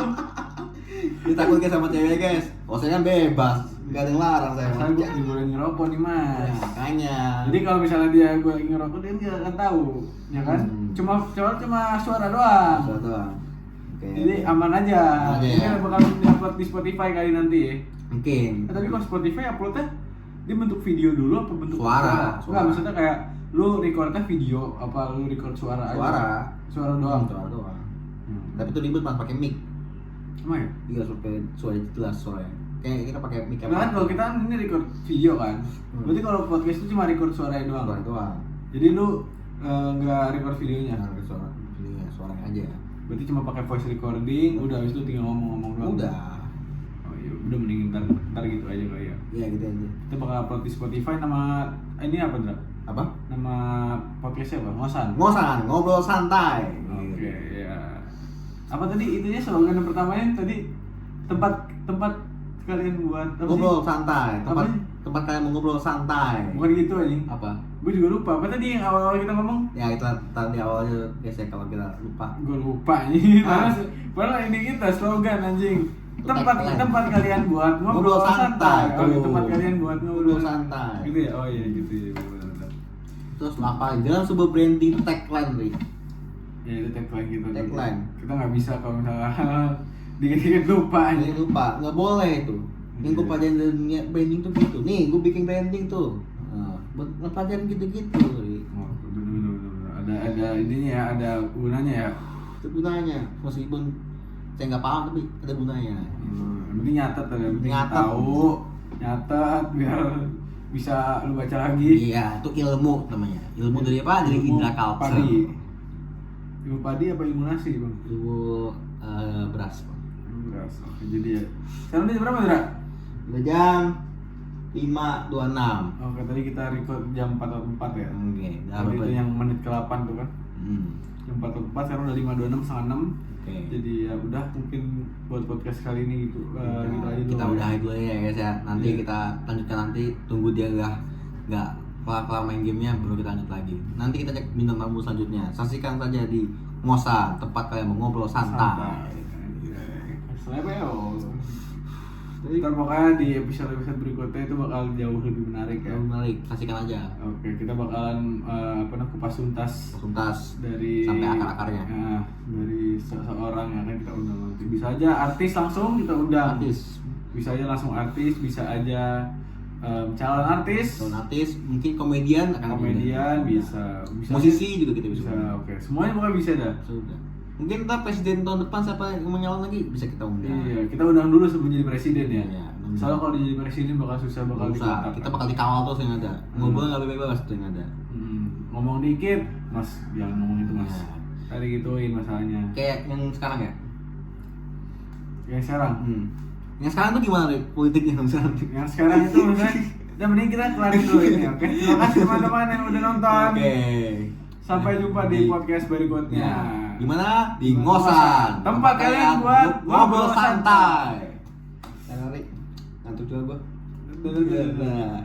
B: Dia takut guys sama cewek guys. Oh saya kan bebas, nggak ada yang larang saya.
A: saya gua dibolehin ngerokok nih mas
B: Ya, makanya.
A: jadi kalau misalnya dia gua lagi ngerokok dia nggak akan tahu ya kan cuma suara doang
B: Suara doang. Oke.
A: jadi aman aja
B: Aman aja
A: mungkin
B: ya.
A: bakal diupload di Spotify kali nanti ya
B: Mungkin.
A: tapi kalau Spotify uploadnya dia bentuk video dulu apa bentuk
B: Suara.
A: Enggak, maksudnya kayak lu recordnya video apa lu record suara aja? Suara doang.
B: Suara doang. Tapi itu ribet mas pakai mic.
A: Emang ya?
B: Iya supaya suara jelas suaranya. Kayak kita pakai mic
A: Karena kan kalau kita ini record video kan. Berarti kalau podcast itu cuma record suaranya doang.
B: suara doang.
A: Jadi lu nggak record videonya.
B: Jangan pakai suara videonya, suaranya aja.
A: Berarti cuma pakai voice recording, udah habis itu tinggal ngomong-ngomong doang.
B: Udah.
A: Oh iya, udah mending ntar gitu aja kali ya.
B: Iya gitu aja.
A: Kita bakal upload di Spotify nama ini apa, Dra?
B: Apa?
A: Nama podcastnya apa? Ngosan.
B: Ngosan, ngobrol santai.
A: Oke, ya. Apa tadi itunya slogan yang pertamanya tadi tempat kalian buat apa
B: Ngobrol
A: sih?
B: santai. Tempat
A: Apanya?
B: tempat kalian mau ngobrol santai.
A: Bukan gitu anjing.
B: Apa?
A: Gue juga lupa. Apa tadi yang awal-awal kita ngomong?
B: Ya itu tadi awalnya biasanya kalau kita lupa.
A: Gue lupa anjing.
B: Ah.
A: Padahal ini kita slogan anjing.
B: Tagline.
A: Tempat kalian buat ngobrol santai. Oh,
B: Tuh.
A: tempat kalian buat ngobrol
B: Ngobrol santai.
A: Gitu ya? Oh iya gitu ya. Benar-benar.
B: Terus apa? Jangan sebuah branding tagline, Ri.
A: Ya itu tagline gitu.
B: Tagline.
A: Kita nggak bisa kalau misalnya dikit-dikit lupa
B: Ini
A: anjing.
B: lupa, nggak boleh itu. Ini gue
A: Iya.
B: pelajarin branding tuh gitu. Nih, gue bikin branding tuh. Nah, buat ngepelajarin gitu-gitu, Ri.
A: Oh, bener. Ada ininya ya, ada gunanya ya.
B: Itu gunanya. Meskipun saya nggak paham tapi ada gunanya.
A: Yang penting nyatet ada, yang penting
B: Nyatet.
A: tahu, nyatet biar bisa lu baca lagi.
B: Iya, itu ilmu namanya. Ilmu dari apa? Dari
A: Ilmu
B: Indra Culture.
A: padi. Ilmu padi apa ilmu nasi bang?
B: Ilmu beras, Bang.
A: Ilmu beras. Oke, jadi ya. Sekarang ini jam berapa Dra?
B: Udah jam 5.26.
A: Oke, tadi kita record jam 4.04 ya.
B: Oke,
A: Tadi itu yang menit ke-8 tuh kan. Jam 4.04, sekarang udah 5.26, setengah 6.
B: Oke.
A: Jadi ya udah, mungkin buat podcast kali ini gitu. Gitu aja
B: Kita
A: dulu.
B: udahin dulu ya guys ya. Nanti
A: Iya.
B: kita lanjutkan nanti. Tunggu dia nggak kelar main gamenya baru kita lanjut lagi. Nanti kita cek bintang tamu selanjutnya. Saksikan saja di Ngosan, tempat kalian mengobrol santai.
A: Selebeo. Jadi kan pokoknya di episode berikutnya itu bakal jauh lebih menarik ya.
B: Menarik, saksikan aja.
A: Oke, kita bakalan kupas tuntas
B: Tuntas
A: dari
B: sampai akar-akarnya.
A: Dari seseorang yang akan kita undang nanti. Bisa aja artis langsung kita undang.
B: Artis,
A: Bisa aja langsung artis, bisa aja calon artis,
B: mungkin komedian akan
A: komedian,
B: kita
A: bisa
B: musisi juga kita bisa.
A: Oke, semuanya pokoknya bisa dah.
B: Sudah. Mungkin kita presiden tahun depan siapa yang mau nyalon lagi bisa kita undang.
A: Iya, kita undang dulu sebelum jadi presiden ya.
B: Iya,
A: Soalnya kalau jadi presiden bakal susah, bakal
B: Nggak usah,
A: dikontak.
B: kita bakal dikawal terus yang ada. Ngobrol nggak bebas tuh yang ada.
A: Ngomong dikit, Mas, jangan ngomong itu Mas.
B: Iya.
A: Tadi gituin masalahnya.
B: Kayak yang sekarang ya.
A: Yang sekarang,
B: Yang sekarang tuh gimana deh politiknya yang sekarang?
A: yang sekarang itu maksudnya, udah mending kita kelarin dulu ini, oke? Terima kasih teman-teman yang udah nonton.
B: Oke.
A: Sampai jumpa di podcast berikutnya.
B: Di mana? Di Ngosan.
A: Tempat kalian buat ngobrol santai.
B: Ngantuk juga gua.
A: Dadah.